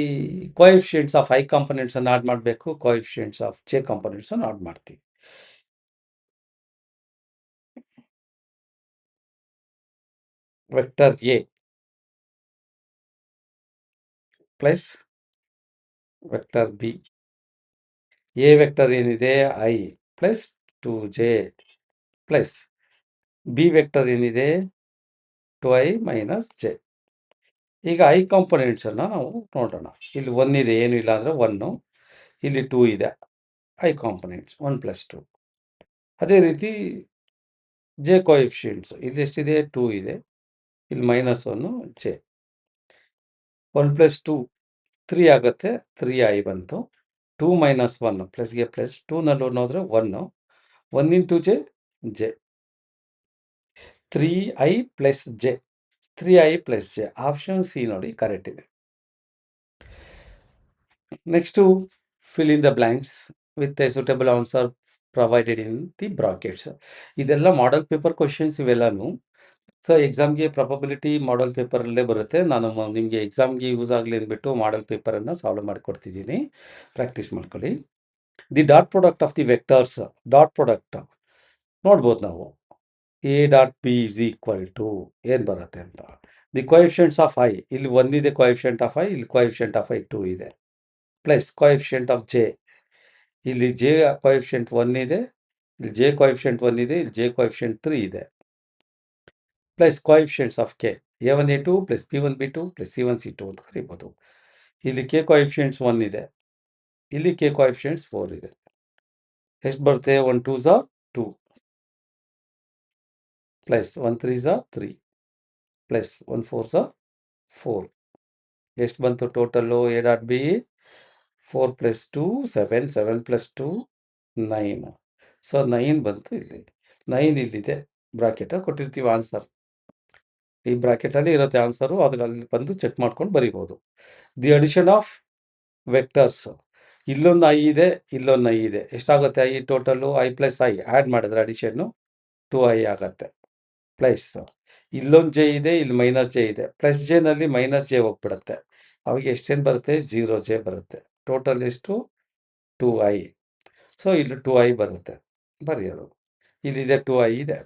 ಕೋಎಫಿಷಿಯೆಂಟ್ಸ್ ಆಫ್ ಐ ಕಾಂಪೊನೆಂಟ್ಸನ್ನು ಆ್ಯಡ್ ಮಾಡಬೇಕು, ಕೋಎಫಿಷಿಯೆಂಟ್ಸ್ ಆಫ್ ಜೆ ಕಾಂಪೊನೆಂಟ್ಸನ್ನು ಆ್ಯಡ್ ಮಾಡ್ತೀವಿ. Vector A plus vector B. A vector ಏನಿದೆ? I plus 2j plus B vector ಏನಿದೆ? 2i minus J. ಈಗ ಐ ಕಾಂಪೊನೆಂಟ್ಸನ್ನು ನಾವು ನೋಡೋಣ. ಇಲ್ಲಿ 1 ಇದೆ, ಏನು ಇಲ್ಲ ಅಂದರೆ 1, ಇಲ್ಲಿ 2 ಇದೆ, ಐ ಕಾಂಪೊನೆಂಟ್ಸ್ 1 ಪ್ಲಸ್ 2. ಅದೇ ರೀತಿ ಜೆ ಕೋಎಫಿಷಿಯೆಂಟ್ಸ್ ಇಲ್ಲಿ ಎಷ್ಟಿದೆ? 2 ಇದೆ, ಇಲ್ಲಿ -1 ಜೆ. 1 ಪ್ಲಸ್ 2 3 ಆಗುತ್ತೆ, 3i ಬಂತು. 2 ಮೈನಸ್ 1 ಪ್ಲಸ್ಗೆ ಪ್ಲಸ್, 2ನಲ್ಲಿ 1 ಹೋದರೆ 1, 1 into J 3i plus J, 3i plus J. Option C ನೋಡಿ ಕರೆಕ್ಟ್ ಇದೆ. Next fill in the blanks with a suitable answer provided in the brackets. ಇದೆಲ್ಲ ಮಾಡಲ್ ಪೇಪರ್ ಕ್ವಶನ್ಸ್ ಇವೆಲ್ಲನೂ. ಸೊ ಎಕ್ಸಾಮ್ಗೆ ಪ್ರಾಬಬಿಲಿಟಿ ಮಾಡಲ್ ಪೇಪರಲ್ಲೇ ಬರುತ್ತೆ. ನಾನು ನಿಮಗೆ ಎಕ್ಸಾಮ್ಗೆ ಯೂಸ್ ಆಗಲಿ ಅಂದ್ಬಿಟ್ಟು ಮಾಡಲ್ ಪೇಪರನ್ನು ಸಾಲ್ವ್ ಮಾಡಿಕೊಡ್ತಿದ್ದೀನಿ, ಪ್ರಾಕ್ಟೀಸ್ ಮಾಡ್ಕೊಳ್ಳಿ. The dot product of the vectors, dot product ನೋಡ್ಬೋದು ನಾವು. A dot B is equal to ಏನು ಬರುತ್ತೆ ಅಂತ. ದಿ ಕೋಎಫಿಷಿಯೆಂಟ್ಸ್ ಆಫ್ ಐ, ಇಲ್ಲಿ 1 ಇದೆ ಕೋಎಫಿಷಿಯೆಂಟ್ ಆಫ್ ಐ, ಇಲ್ಲಿ ಕೋಎಫಿಷಿಯೆಂಟ್ ಆಫ್ ಐ 2 ಇದೆ, ಪ್ಲಸ್ ಕೋಎಫಿಷಿಯೆಂಟ್ ಆಫ್ ಜೆ, ಇಲ್ಲಿ ಜೆ ಕೋಎಫಿಷಿಯೆಂಟ್ 1 ಇದೆ, ಇಲ್ಲಿ ಜೆ ಕೋಎಫಿಷಿಯೆಂಟ್ 1 ಇದೆ, ಇಲ್ಲಿ ಜೆ ಕೋಎಫಿಷಿಯೆಂಟ್ 3 ಇದೆ, plus coefficients of K, a1 a2 plus b1 b2 plus c1 c2 ಅಂತ ಕರಿಬೋದು. ಇಲ್ಲಿ ಕೆ ಕೋಎಫಿಷಿಯೆಂಟ್ಸ್ 1 ಇದೆ, ಇಲ್ಲಿ ಕೆ ಕೋಎಫಿಷಿಯಂಟ್ಸ್ 4 ಇದೆ. ಎಷ್ಟು ಬರುತ್ತೆ? 1 2 ಝಾ 2 ಪ್ಲಸ್ 1 3 ಝಾ 3 ಪ್ಲಸ್ 1 4 ಝಾ 4. ಎಷ್ಟು ಬಂತು total? A dot B 4 plus 2 7 7 plus 2 9. So 9 ಬಂತು ಇಲ್ಲಿ. 9 ಇಲ್ಲಿದೆ ಬ್ರಾಕೆಟಲ್ಲಿ ಕೊಟ್ಟಿರ್ತೀವಿ ಆನ್ಸರ್. ಈ ಬ್ರಾಕೆಟಲ್ಲಿ ಇರುತ್ತೆ ಆನ್ಸರು. ಅದು ಅಲ್ಲಿ ಬಂದು ಚೆಕ್ ಮಾಡ್ಕೊಂಡು ಬರಿಬೋದು. The addition of vectors. ಇಲ್ಲೊಂದು ಐ ಇದೆ, ಇಲ್ಲೊಂದು ಐ ಇದೆ. ಎಷ್ಟಾಗುತ್ತೆ I total? I plus I add ಮಾಡಿದ್ರೆ ಅಡಿಷನ್ನು 2i ಆಗತ್ತೆ. ಪ್ಲಸ್ ಇಲ್ಲೊಂದು ಜೆ ಇದೆ, ಇಲ್ಲಿ ಮೈನಸ್ ಜೆ ಇದೆ. ಪ್ಲಸ್ ಜೆನಲ್ಲಿ ಮೈನಸ್ ಜೆ ಹೋಗ್ಬಿಡುತ್ತೆ. ಅವಾಗ ಎಷ್ಟೇನು ಬರುತ್ತೆ? 0 ಜೆ ಬರುತ್ತೆ. ಟೋಟಲ್ ಎಷ್ಟು? 2i. ಸೊ ಇಲ್ಲಿ 2i ಬರುತ್ತೆ. ಬರೆಯೋದು. ಇಲ್ಲಿದೆ 2i ಇದೆ.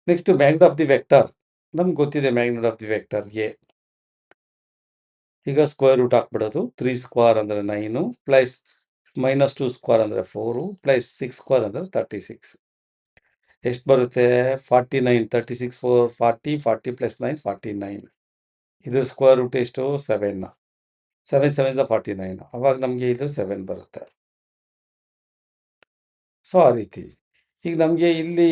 Next magnitude of the vector. ನಮ್ಗೆ ಗೊತ್ತಿದೆ magnitude of the vector A. ಈಗ ಸ್ಕ್ವೇರ್ ರೂಟ್ ಹಾಕ್ಬಿಡೋದು. 3 ಸ್ಕ್ವೇರ್ ಅಂದರೆ 9 ಪ್ಲಸ್ -2 ಸ್ಕ್ವೇರ್ ಅಂದರೆ 4 ಪ್ಲಸ್ 6 ಸ್ಕ್ವೇರ್ ಅಂದರೆ 36. ಎಷ್ಟು ಬರುತ್ತೆ? 49. 36 4 40 40 ಪ್ಲಸ್ 9 49. ಇದ್ರ ಸ್ಕ್ವೇರ್ ರೂಟ್ ಎಷ್ಟು? 7. 7 7 49. ಅವಾಗ ನಮಗೆ ಇದು 7 ಬರುತ್ತೆ. ಸೊ ಆ ರೀತಿ ಈಗ ನಮಗೆ ಇಲ್ಲಿ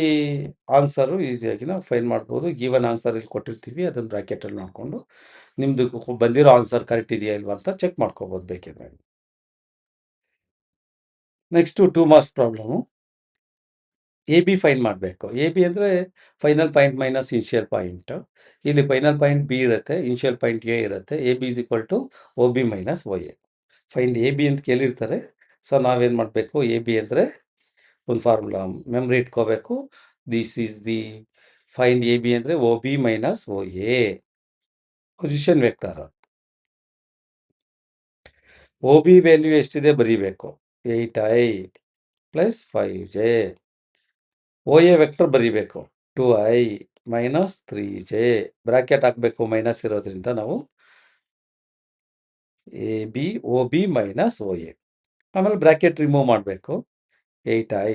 ಆನ್ಸರು ಈಸಿಯಾಗಿ ನಾವು ಫೈಂಡ್ ಮಾಡ್ಬೋದು. ಗಿವನ್ ಆನ್ಸರ್ ಇಲ್ಲಿ ಕೊಟ್ಟಿರ್ತೀವಿ, ಅದನ್ನು ಬ್ರಾಕೆಟಲ್ಲಿ ನೋಡಿಕೊಂಡು ನಿಮ್ಮದು ಬಂದಿರೋ ಆನ್ಸರ್ ಕರೆಕ್ಟ್ ಇದೆಯಾ ಇಲ್ವಾ ಅಂತ ಚೆಕ್ ಮಾಡ್ಕೋಬೋದು ಬೇಕಿದ್ರೆ. Next 2 marks problem. A B find ಮಾಡಬೇಕು. ಎ ಬಿ ಅಂದರೆ final point minus initial point. ಇಲ್ಲಿ ಫೈನಲ್ ಪಾಯಿಂಟ್ ಬಿ ಇರುತ್ತೆ, ಇನಿಷಿಯಲ್ ಪಾಯಿಂಟ್ ಎ ಇರುತ್ತೆ. A B is equal to O B minus O A. Find A B ಅಂತ ಕೇಳಿರ್ತಾರೆ. ಸೊ ನಾವೇನು ಮಾಡಬೇಕು? ಎ ಬಿ ಅಂದರೆ ಒಂದು ಫಾರ್ಮುಲಾ ಮೆಮ್ರಿ ಇಟ್ಕೋಬೇಕು. This is the find A B ಅಂದರೆ O B minus O A position vector. O B value ಎಷ್ಟಿದೆ ಬರೀಬೇಕು? 8i plus 5j. O A vector ಬರೀಬೇಕು 2i ಮೈನಸ್ 3j. ಬ್ರಾಕೆಟ್ ಹಾಕಬೇಕು, ಮೈನಸ್ ಇರೋದ್ರಿಂದ ನಾವು A B O B minus O A. ಆಮೇಲೆ ಬ್ರಾಕೆಟ್ ರಿಮೂವ್ ಮಾಡಬೇಕು. 8i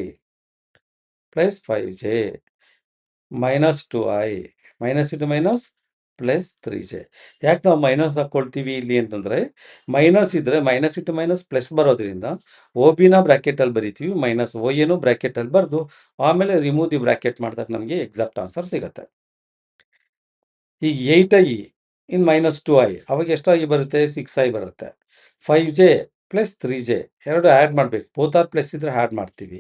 plus 5j minus 2i minus into minus plus 3j. ಯಾಕೆ ನಾವು ಮೈನಸ್ ಹಾಕ್ಕೊಳ್ತೀವಿ ಇಲ್ಲಿ ಅಂತಂದರೆ, ಮೈನಸ್ ಇದ್ದರೆ ಮೈನಸ್ ಇಂಟು ಮೈನಸ್ ಪ್ಲಸ್ ಬರೋದ್ರಿಂದ ಒ ಬಿನ ಬ್ರ್ಯಾಕೆಟಲ್ಲಿ ಬರಿತೀವಿ, ಮೈನಸ್ ಒ ಎನು ಬ್ರ್ಯಾಕೆಟಲ್ಲಿ ಬರೆದು ಆಮೇಲೆ ರಿಮೂವ್ ದಿ ಬ್ರ್ಯಾಕೆಟ್ ಮಾಡಿದಾಗ ನಮಗೆ ಎಕ್ಸಾಕ್ಟ್ ಆನ್ಸರ್ ಸಿಗುತ್ತೆ. ಈಗ 8i ಇನ್ ಮೈನಸ್ 2i ಅವಾಗ ಎಷ್ಟು ಐ ಬರುತ್ತೆ? 6i ಬರುತ್ತೆ. 5j ಪ್ಲಸ್ 3j ಎರಡು ಆ್ಯಡ್ ಮಾಡಬೇಕು. ಬೋತ್ ಆರ್ ಪ್ಲಸ್ ಇದ್ದರೆ ಆ್ಯಡ್ ಮಾಡ್ತೀವಿ.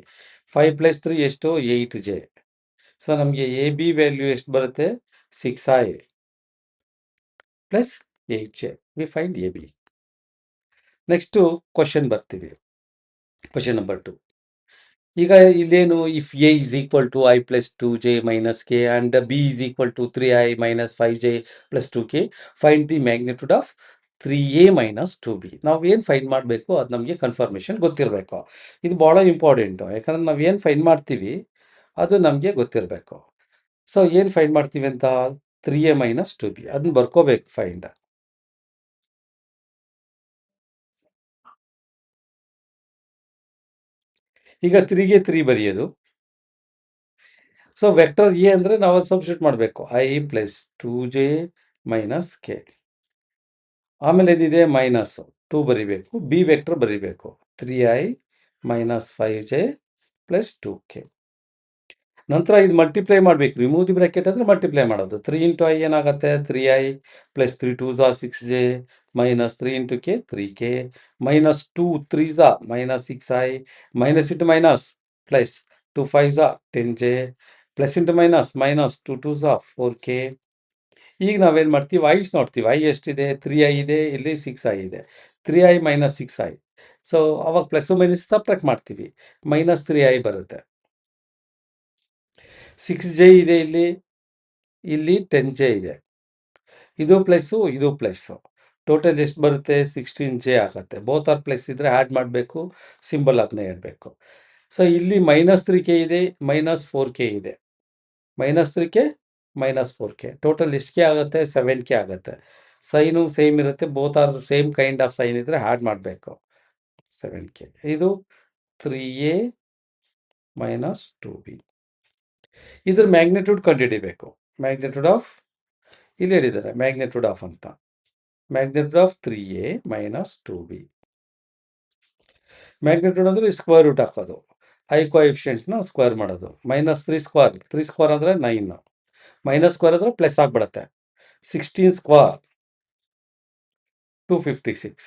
5 ಪ್ಲಸ್ 3 ಎಷ್ಟು? 8j. ಸೊ ನಮಗೆ ಎ ಬಿ ವ್ಯಾಲ್ಯೂ ಎಷ್ಟು ಬರುತ್ತೆ? 6i plus 8j. We find A B. Next question ಬರ್ತೀವಿ. Question number 2. ಈಗ ಇಲ್ಲೇನು? If A is equal to I plus 2j minus K and B is equal to 3i minus 5j plus 2k, find the magnitude of 3a minus 2b. ನಾವು ಏನು ಫೈಂಡ್ ಮಾಡಬೇಕು ಅದು ನಮಗೆ ಕನ್ಫರ್ಮೇಷನ್ ಗೊತ್ತಿರಬೇಕು. ಇದು ಭಾಳ ಇಂಪಾರ್ಟೆಂಟು. ಯಾಕಂದರೆ ನಾವು ಏನು ಫೈಂಡ್ ಮಾಡ್ತೀವಿ ಅದು ನಮಗೆ ಗೊತ್ತಿರಬೇಕು. ಸೊ ಏನು ಫೈಂಡ್ ಮಾಡ್ತೀವಿ ಅಂತ? 3a ಮೈನಸ್ 2b ಅದನ್ನ ಬರ್ಕೋಬೇಕು ಫೈಂಡ್. ಈಗ 3ಗೆ 3 ಬರೆಯೋದು. ಸೊ ವೆಕ್ಟರ್ ಎ ಅಂದರೆ ನಾವು ಅದು ಸಬ್ಸ್ಟಿಟ್ಯೂಟ್ ಮಾಡಬೇಕು. I plus 2j minus K. ಆಮೇಲೆ ಏನಿದೆ? ಮೈನಸ್ 2 ಬರಿಬೇಕು. ಬಿ ವೆಕ್ಟರ್ ಬರಿಬೇಕು 3i minus 5j plus 2k. ನಂತರ ಇದು ಮಲ್ಟಿಪ್ಲೈ ಮಾಡಬೇಕು. ರಿಮೂವ್ ದಿ ಬ್ರ್ಯಾಕೆಟ್ ಅಂದರೆ ಮಲ್ಟಿಪ್ಲೈ ಮಾಡೋದು. 3 ಇಂಟು ಐ ಏನಾಗುತ್ತೆ? 3i plus 3 2 Jha 6j minus 3 into K 3k minus 2 3 Jha minus 6i minus into minus plus 2 5 Jha 10j plus into minus minus 2 2 Jha 4k. ಈಗ ನಾವೇನು ಮಾಡ್ತೀವಿ? ಐಸ್ ನೋಡ್ತೀವಿ. ಐ ಎಷ್ಟಿದೆ? 3i ಇದೆ, ಇಲ್ಲಿ 6i ಇದೆ. 3i minus 6i. ಸೊ ಅವಾಗ ಪ್ಲಸ್ಸು ಮೈನಸ್ ಸಪ್ರೇಟ್ ಮಾಡ್ತೀವಿ. ಮೈನಸ್ 3i ಬರುತ್ತೆ. 6j ಇದೆ ಇಲ್ಲಿ, ಇಲ್ಲಿ 10j ಇದೆ. ಇದು ಪ್ಲಸ್ಸು, ಇದು ಪ್ಲಸ್ಸು. ಟೋಟಲ್ ಎಷ್ಟು ಬರುತ್ತೆ? 16j ಆಗುತ್ತೆ. ಬೋತ್ ಆರ್ ಪ್ಲಸ್ ಇದ್ದರೆ ಆ್ಯಡ್ ಮಾಡಬೇಕು, ಸಿಂಬಲ್ ಅದನ್ನೇ ಇಡಬೇಕು. ಸೊ ಇಲ್ಲಿ ಮೈನಸ್ 3k ಇದೆ, ಮೈನಸ್ 4k ಇದೆ. Minus 3k minus 4k total ಎಷ್ಟಕ್ಕೆ ಆಗುತ್ತೆ? 7k ಆಗುತ್ತೆ. ಸೈನು ಸೇಮ್ ಇರುತ್ತೆ. Both are same kind of sine ಇದ್ದರೆ ಆ್ಯಡ್ ಮಾಡಬೇಕು. 7k. ಇದು 3a ಮೈನಸ್ 2b. ಇದ್ರ ಮ್ಯಾಗ್ನಿಟ್ಯೂಡ್ ಕಂಡುಹಿಡಿಬೇಕು. ಮ್ಯಾಗ್ನಿಟ್ಯೂಡ್ ಆಫ್ ಇಲ್ಲಿ ಹೇಳಿದ್ದಾರೆ ಮ್ಯಾಗ್ನಿಟ್ಯೂಡ್ ಆಫ್ ಅಂತ. Magnitude of 3a minus 2b. Magnitude ಅಂದರೆ ಸ್ಕ್ವೇರ್ ರೂಟ್ ಹಾಕೋದು, ಐ ಕೋಎಫಿಷಿಯೆಂಟ್ನ ಸ್ಕ್ವೇರ್ ಮಾಡೋದು. -3 ಸ್ಕ್ವೇರ್, 3 ಸ್ಕ್ವೇರ್ ಅಂದರೆ 9, ಮೈನಸ್ ಸ್ಕ್ವೇರ್ ಅಂದರೆ ಪ್ಲಸ್ ಆಗಿಬಿಡುತ್ತೆ. 16 ಸ್ಕ್ವೇರ್ 256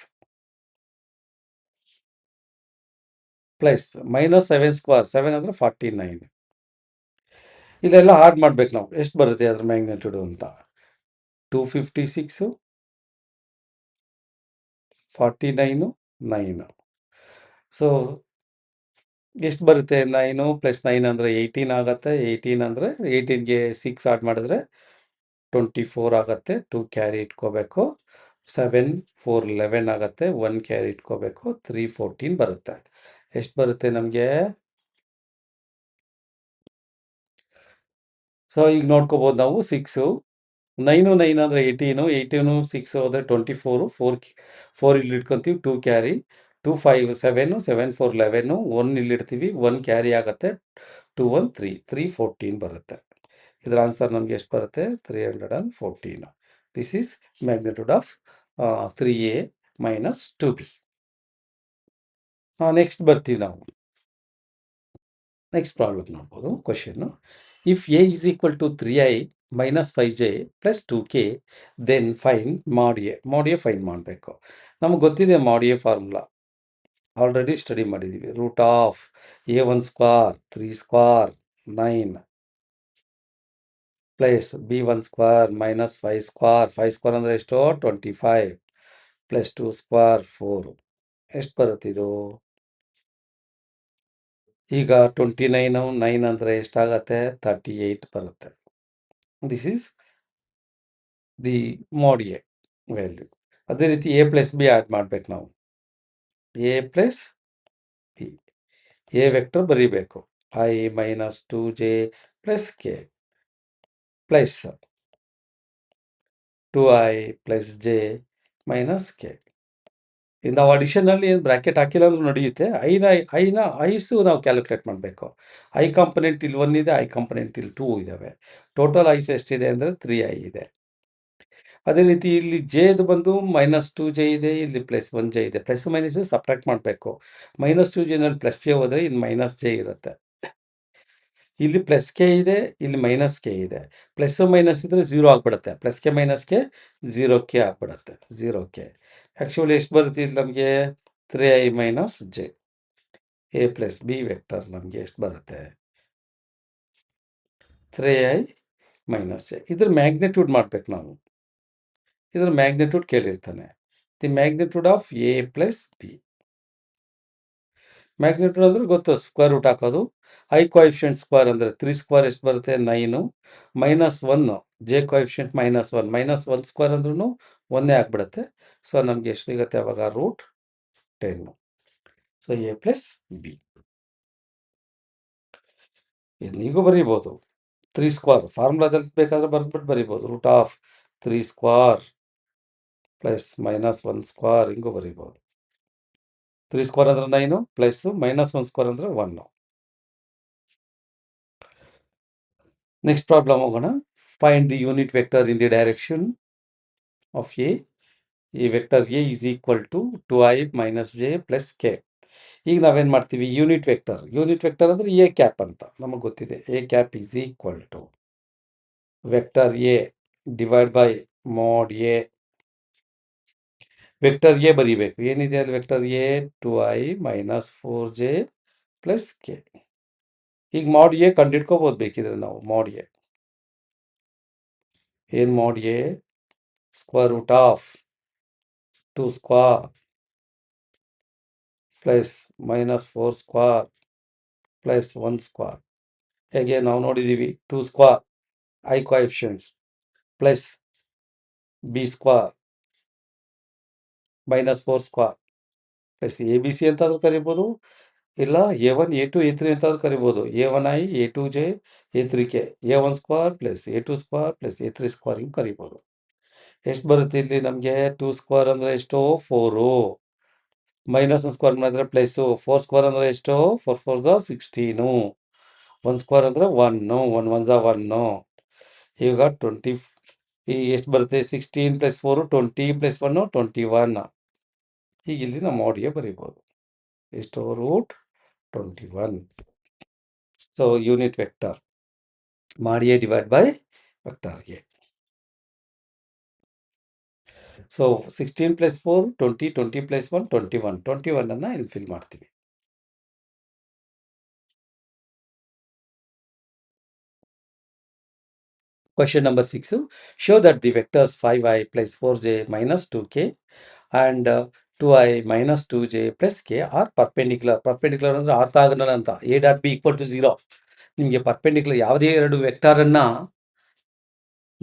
ಪ್ಲಸ್ -7 ಸ್ಕ್ವೇರ್ 7 ಅಂದರೆ 49. ಇದೆಲ್ಲ ಆಡ್ ಮಾಡ್ಬೇಕು ನಾವು, ಎಷ್ಟು ಬರುತ್ತೆ ಅದ್ರ ಮ್ಯಾಗ್ನಿಟ್ಯೂಡು ಅಂತ. 256 49 9. ಸೊ ಎಷ್ಟು ಬರುತ್ತೆ? 9 + 9 ಅಂದರೆ 18 ಆಗುತ್ತೆ. 18 ಅಂದರೆ 18ಗೆ 6 ಆಡ್ ಮಾಡಿದ್ರೆ 24 ಆಗುತ್ತೆ. 2 ಕ್ಯಾರಿ ಇಟ್ಕೋಬೇಕು. 7 4 11 ಆಗುತ್ತೆ. 1 ಕ್ಯಾರಿ ಇಟ್ಕೋಬೇಕು. 3 14 ಬರುತ್ತೆ. ಎಷ್ಟು ಬರುತ್ತೆ ನಮಗೆ? ಸೊ ಈಗ ನೋಡ್ಕೋಬೋದು ನಾವು 6 9 9 ಅಂದರೆ 18 18 6 ಹೋದರೆ 24 4 ಇಲ್ಲಿ ಇಟ್ಕೊತೀವಿ. 2 ಕ್ಯಾರಿ 2 5 7 7 4 11 1 ಇಲ್ಲಿ ಇಡ್ತೀವಿ. 1 ಕ್ಯಾರಿ ಆಗುತ್ತೆ. 2 1 3 3 14 ಬರುತ್ತೆ. ಇದರ ಆನ್ಸರ್ ನಮಗೆ ಎಷ್ಟು ಬರುತ್ತೆ? 314. This is magnitude of 3a - 2b. Next ಬರ್ತೀವಿ ನಾವು. ನೆಕ್ಸ್ಟ್ ಪ್ರಾಬ್ಲಮ್ ನೋಡ್ಬೋದು. Question: if a is equal to 3i - 5j + 2k then find mod a. mod a find ಮಾಡಬೇಕು. ನಮಗೆ ಗೊತ್ತಿದೆ mod a formula, already study ಮಾಡಿದ್ದೀವಿ. √a1 square 3 square 9 plus b1 square -5 square 5 square ಅಂದರೆ ಎಷ್ಟು? 25 ಪ್ಲಸ್ 2 ಸ್ಕ್ವೇರ್ 4. ಎಷ್ಟು ಬರುತ್ತೆ ಇದು? ಈಗ 29 9 ಅಂದರೆ ಎಷ್ಟಾಗತ್ತೆ? 38 ಬರುತ್ತೆ. This is the mod a value. ಅದೇ ರೀತಿ a + b ಆ್ಯಡ್ ಮಾಡ್ಬೇಕು ನಾವು. a + b, a ವೆಕ್ಟರ್ ಬರೀಬೇಕು. i - 2j + k plus 2i + j - k. ನಾವು ಅಡಿಷನಲ್ಲಿ ಏನು ಬ್ರ್ಯಾಕೆಟ್ ಹಾಕಿಲ್ಲ ಅಂದ್ರೂ ನಡೆಯುತ್ತೆ. ಐಸು ನಾವು ಕ್ಯಾಲ್ಕುಲೇಟ್ ಮಾಡಬೇಕು. ಐ ಕಾಂಪೊನೆಂಟ್ ಇಲ್ಲಿ 1 ಇದೆ, ಐ ಕಾಂಪೊನೆಂಟ್ ಇಲ್ಲಿ 2 ಇದ್ದಾವೆ. ಟೋಟಲ್ ಐಸ್ ಎಷ್ಟಿದೆ ಅಂದರೆ 3i ಇದೆ. ಅದೇ ರೀತಿ ಇಲ್ಲಿ ಜೇದು ಬಂದು -2j ಇದೆ, ಇಲ್ಲಿ +1j ಇದೆ. ಪ್ಲಸ್ ಮೈನಸ್ ಸಬ್ಟ್ರಾಕ್ಟ್ ಮಾಡಬೇಕು. -2j ನಲ್ಲಿ +j ಹೋದರೆ ಇಲ್ಲಿ -j ಇರುತ್ತೆ. ಇಲ್ಲಿ +k ಇದೆ, ಇಲ್ಲಿ -k ಇದೆ. ಪ್ಲಸ್ ಮೈನಸ್ ಇದ್ರೆ 0 ಆಗಿಬಿಡುತ್ತೆ. +k - k 0k ಆಗಿಬಿಡುತ್ತೆ. 0k. ಆ್ಯಕ್ಚುಲಿ ಎಷ್ಟು ಬರುತ್ತೆ ಇಲ್ಲಿ ನಮಗೆ? 3i - j. a + b vector ನಮಗೆ ಎಷ್ಟು ಬರುತ್ತೆ? 3i - j. ಇದ್ರ ಮ್ಯಾಗ್ನಿಟ್ಯೂಡ್ ಮಾಡಬೇಕು ನಾವು. ಇದ್ರ ಮ್ಯಾಗ್ನಿಟ್ಯೂಡ್ ಕೇಳಿರ್ತಾನೆ. The magnitude of a + b. Magnitude ಅಂದರೆ ಗೊತ್ತು, ಸ್ಕ್ವೇರ್ ರೂಟ್ ಹಾಕೋದು. ಐ ಕೋಎಫಿಷಿಯೆಂಟ್ ಸ್ಕ್ವೇರ್ ಅಂದರೆ 3 ಸ್ಕ್ವೇರ್ ಎಷ್ಟು ಬರುತ್ತೆ? 9 -1 ಜೆ ಕೋಎಫಿಷಿಯೆಂಟ್ -1 -1 ಸ್ಕ್ವೇರ್ ಅಂದ್ರೂ 1 ಆಗಿಬಿಡುತ್ತೆ. ಸೊ ನಮಗೆ ಎಷ್ಟು ಸಿಗುತ್ತೆ ಅವಾಗ? √10. So a + b. ಇದನ್ನೀಗೂ ಬರೀಬೋದು. 3 ಸ್ಕ್ವೇರ್ ಫಾರ್ಮುಲಾದಲ್ಲಿ ಬೇಕಾದರೆ ಬರೆದ್ಬಿಟ್ಟು ಬರೀಬೋದು. √3 ಸ್ಕ್ವೇರ್ ಪ್ಲಸ್ -1 ಸ್ಕ್ವೇರ್ ಹಿಂಗೂ ಬರೀಬೋದು. 3 ಸ್ಕ್ವೇರ್ ಅಂದರೆ 9 ಪ್ಲಸ್ -1 ಸ್ಕ್ವೇರ್ ಅಂದರೆ 1. ನೆಕ್ಸ್ಟ್ ಪ್ರಾಬ್ಲಮ್ ಹೋಗೋಣ. Find the unit vector in the direction of A. ಈ vector A is equal to 2i - j + k. ಈಗ ನಾವೇನು ಮಾಡ್ತೀವಿ? ಯೂನಿಟ್ ವೆಕ್ಟರ್ ಅಂದರೆ ಎ ಕ್ಯಾಪ್ ಅಂತ ನಮಗೆ ಗೊತ್ತಿದೆ. A cap is equal to vector A divide by mod A. Vector A ಬರೀಬೇಕು. ಏನಿದೆ ಅಲ್ಲಿ vector A? 2i - 4j + k. ಈಗ mod ಎ ಕಂಡುಹಿಡ್ಕೋಬೋದು ಬೇಕಿದ್ರೆ ನಾವು. mod ಎ ಏನು? mod A √2 square plus -4 square plus 1 square. ಹೇಗೆ ನಾವು ನೋಡಿದ್ದೀವಿ? 2 square I coefficients plus b square -4 square plus ABC ಅಂತಾದರೂ ಕರಿಬೋದು, ಇಲ್ಲ a1 a2 a3 ಅಂತಾದರೂ ಕರಿಬೋದು. a1i a2j a3k a1 square plus a2 square plus a3 square ಹಿಂಗೆ ಕರಿಬೋದು. ಎಷ್ಟು ಬರುತ್ತೆ ಇಲ್ಲಿ ನಮಗೆ? 2 ಸ್ಕ್ವೇರ್ ಅಂದರೆ ಎಷ್ಟು? 4 -1 ಸ್ಕ್ವೇರ್ ಮಾಡಿದ್ರೆ ಪ್ಲಸ್ಸು. 4 ಸ್ಕ್ವೇರ್ ಅಂದರೆ ಎಷ್ಟು? 4 4 16. 1 ಸ್ಕ್ವೇರ್ ಅಂದರೆ 1 1 1 1. ಈಗ 20 ಈಗ ಎಷ್ಟು ಬರುತ್ತೆ? 16 + 4 20 + 1 21. ಈಗ ಇಲ್ಲಿ ನಾವು mod ಎ ಬರೀಬೋದು. is to root 21. So unit vector ಮಾಡಿ a divide by vector a. So 16 plus 4 20, 20 plus 1 21. 21 ಅನ್ನ ಇಲ್ಲಿ ಫಿಲ್ ಮಾಡ್ತೀವಿ. Question number 6. Show that the vectors 5i plus 4j minus 2k and 2i minus 2j plus k are perpendicular. Perpendicular ಅಂದ್ರೆ ಆರ್ಥೋಗೋನಲ್ ಅಂತ. a dot b equal to 0. ನಿಮಗೆ ಪರ್ಪೆಂಡಿಕ್ಯುಲರ್ ಯಾವುದೇ ಎರಡು ವೆಕ್ಟರ್ ಅನ್ನ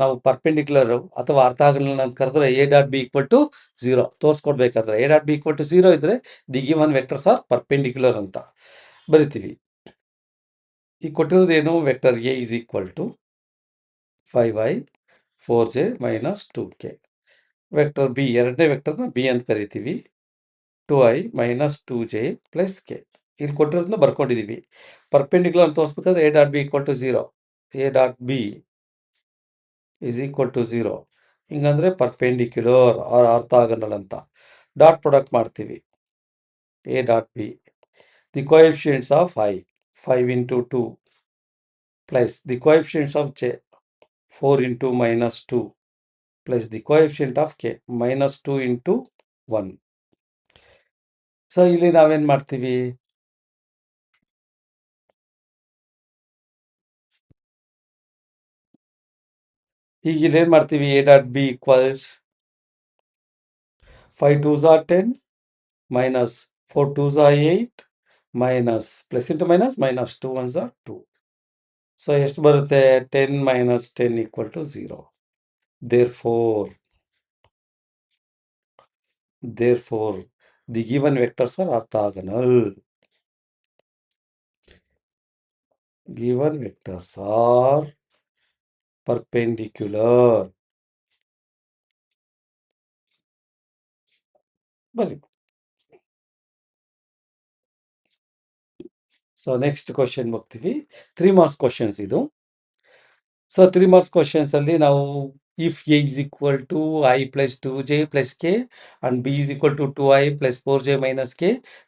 ನಾವು ಪರ್ಪೆಂಡಿಕ್ಯುಲರ್ ಅಥವಾ ಆರ್ಥೋಗೋನಲ್ ಅಂತ ಕರೆದ್ರೆ a dot b equal to 0 ತೋರಿಸ್ಕೊಡ್ಬೇಕಾದ್ರೆ a dot b equal to 0 ಇದ್ರೆ the given vectors are perpendicular ಅಂತ ಬರಿತೀವಿ. ಈ ಕೊಟ್ಟಿರೋದೇನು vector a is equal to 5i 4j minus 2k. Vector B ಎರಡನೇ ವೆಕ್ಟರ್ನ ಬಿ ಅಂತ ಕರಿತೀವಿ. 2i minus 2j plus k. ಇಲ್ಲಿ ಕೊಟ್ಟಿರೋದನ್ನ ಬರ್ಕೊಂಡಿದ್ದೀವಿ. ಪರ್ಪೆಂಡಿಕ್ಯುಲರ್ ಅಂತ ತೋರಿಸ್ಬೇಕಾದ್ರೆ a dot b equal to 0. a dot b is equal to 0. ಹಿಂಗಂದ್ರೆ ಪರ್ಪೆಂಡಿಕ್ಯುಲರ್ ಆರ್ ಆರ್ಥೋಗೋನಲ್ ಅಂತ. ಡಾಟ್ ಪ್ರಾಡಕ್ಟ್ ಮಾಡ್ತೀವಿ. a dot b. The coefficients of i 5 into 2 plus the coefficients of j 4 into minus 2 plus the coefficient of k minus 2 into 1. So ಇಲ್ಲಿ ನಾವೇನ್ ಮಾಡ್ತೀವಿ, ಈಗ ಇಲ್ಲೇನ್ ಮಾಡ್ತೀವಿ, a dot b equals 5 2s are 10 minus 4 2s are 8 minus plus into minus minus 2 1s are 2. So ಎಷ್ಟು ಬರುತ್ತೆ, 10 minus 10 equal to 0. Therefore the given vectors are orthogonal. Given vectors are perpendicular. Very good. So next question ಹೋಗ್ತೀವಿ. 3 marks questions ಇದು. ಸೊ 3 marks questions ಅಲ್ಲಿ ನಾವು if a is equal to I plus 2j plus k and b is equal to 2i plus 4j minus k,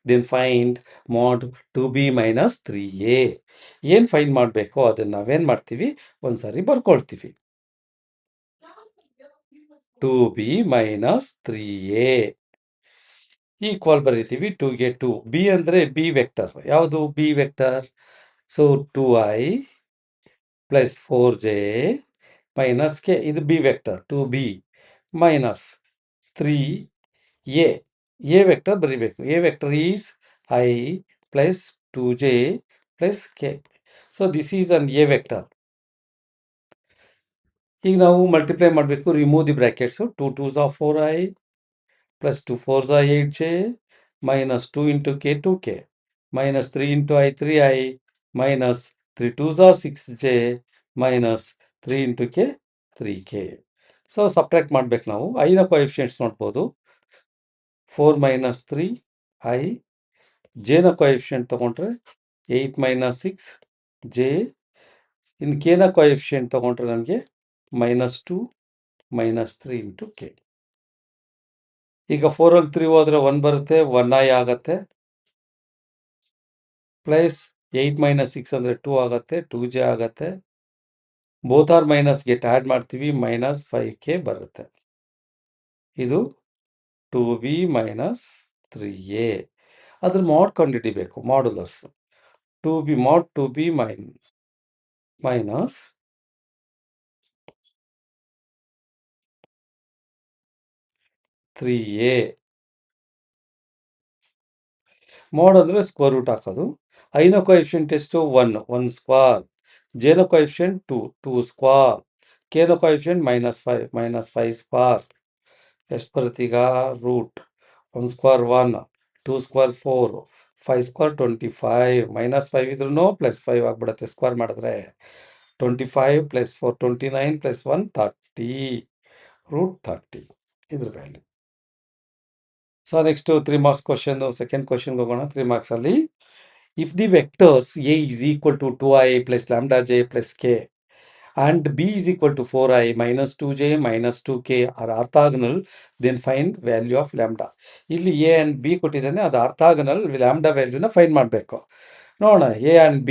then find mod 2b minus 3a. ಏನು ಫೈಂಡ್ ಮಾಡಬೇಕು ಅದನ್ನ ನಾವೇನ್ ಮಾಡ್ತೀವಿ, ಒಂದ್ಸಾರಿ ಬರ್ಕೊಳ್ತೀವಿ. 2b minus 3a ಈಕ್ವಲ್ ಬರೀತೀವಿ 2ಗೆ 2. ಬಿ ಅಂದರೆ ಬಿ ವೆಕ್ಟರ್. ಯಾವುದು B vector? So 2i plus 4j minus K, ಇದು B vector 2b minus 3a. A vector ಬರೀಬೇಕು. A vector is I plus 2j plus K. So this is an A vector. ಈಗ ನಾವು ಮಲ್ಟಿಪ್ಲೈ ಮಾಡಬೇಕು. Remove the brackets. 2 2s are 4i plus 2 4s are 8j minus 2 into k 2k minus 3 into I 3i minus 3 2s are 6j minus 3 into k 3k. So subtract ಮಾಡ್ಬೇಕು ನಾವು. ಐನ ಕೋಎಫಿಷಿಯಂಟ್ಸ್ ನೋಡ್ಬೋದು. 4 minus 3 i, ಜೇನ ಕೋಎಫಿಷಿಯಂಟ್ ತಗೊಂಡ್ರೆ 8 minus 6 j, ಇನ್ನು ಕೆನ ಕೋಎಫಿಷಿಯಂಟ್ ತಗೊಂಡ್ರೆ ನಮಗೆ minus 2 minus 3 into k. ಈಗ 4ಅಲ್ಲಿ 3 ಹೋದ್ರೆ 1 ಬರುತ್ತೆ, 1i ಆಗತ್ತೆ. ಪ್ಲಸ್ 8 minus 6 ಅಂದರೆ 2 ಆಗತ್ತೆ, 2j ಆಗತ್ತೆ. Both are minus get add ಮಾಡ್ತೀವಿ, minus 5k ಬರುತ್ತೆ. ಇದು 2b minus 3a. ಅದ್ರ ಮಾಡ್ ಕಂಡುಹಿಡಿಬೇಕು, modulus. 2b mod 2b minus 3a. Mod ಅಂದರೆ ಸ್ಕ್ವೇರ್ ರೂಟ್ ಹಾಕೋದು. ಐನ ಕೋಎಫಿಷಿಯಂಟ್ ಎಷ್ಟು? 1 ಸ್ಕ್ವಾರ್. ಜೇನ ಕೋಎಫಿಷಿಯಂಟ್ 2 ಸ್ಕ್ವಾರ್. ಕೆನ ಕೋಎಫಿಷಿಯಂಟ್ -5 ಸ್ಕ್ವಾರ್. ಎಷ್ಟು ಬರುತ್ತೆ ಈಗ? ರೂಟ್ 1 ಸ್ಕ್ವಾರ್ 1, 2 ಸ್ಕ್ವಾರ್ 4, 5 ಸ್ಕ್ವಾರ್ 25, -5 ಇದ್ರೂ +5 ಆಗಿಬಿಡುತ್ತೆ ಸ್ಕ್ವಾರ್ ಮಾಡಿದ್ರೆ. 25 + 4 29 + 1 30, ರೂಟ್ 30 ಇದ್ರ value. So next 3 marks question. Second ಕ್ವಶನ್ಗೆ ಹೋಗೋಣ. 3 marks ಅಲ್ಲಿ if the vectors A is equal to 2i plus lambda j plus k and b is equal to 4i minus 2j minus 2k are orthogonal, then find value of lambda. ಇಲ್ಲಿ a and b ಕೊಟ್ಟಿದ್ದಾನೆ, ಅದು ಆರ್ಥಾಗನಲ್ ಲ್ಯಾಂಬ್ಡಾ ವ್ಯಾಲ್ಯೂನ ಫೈಂಡ್ ಮಾಡಬೇಕು. ನೋಡೋಣ a and b.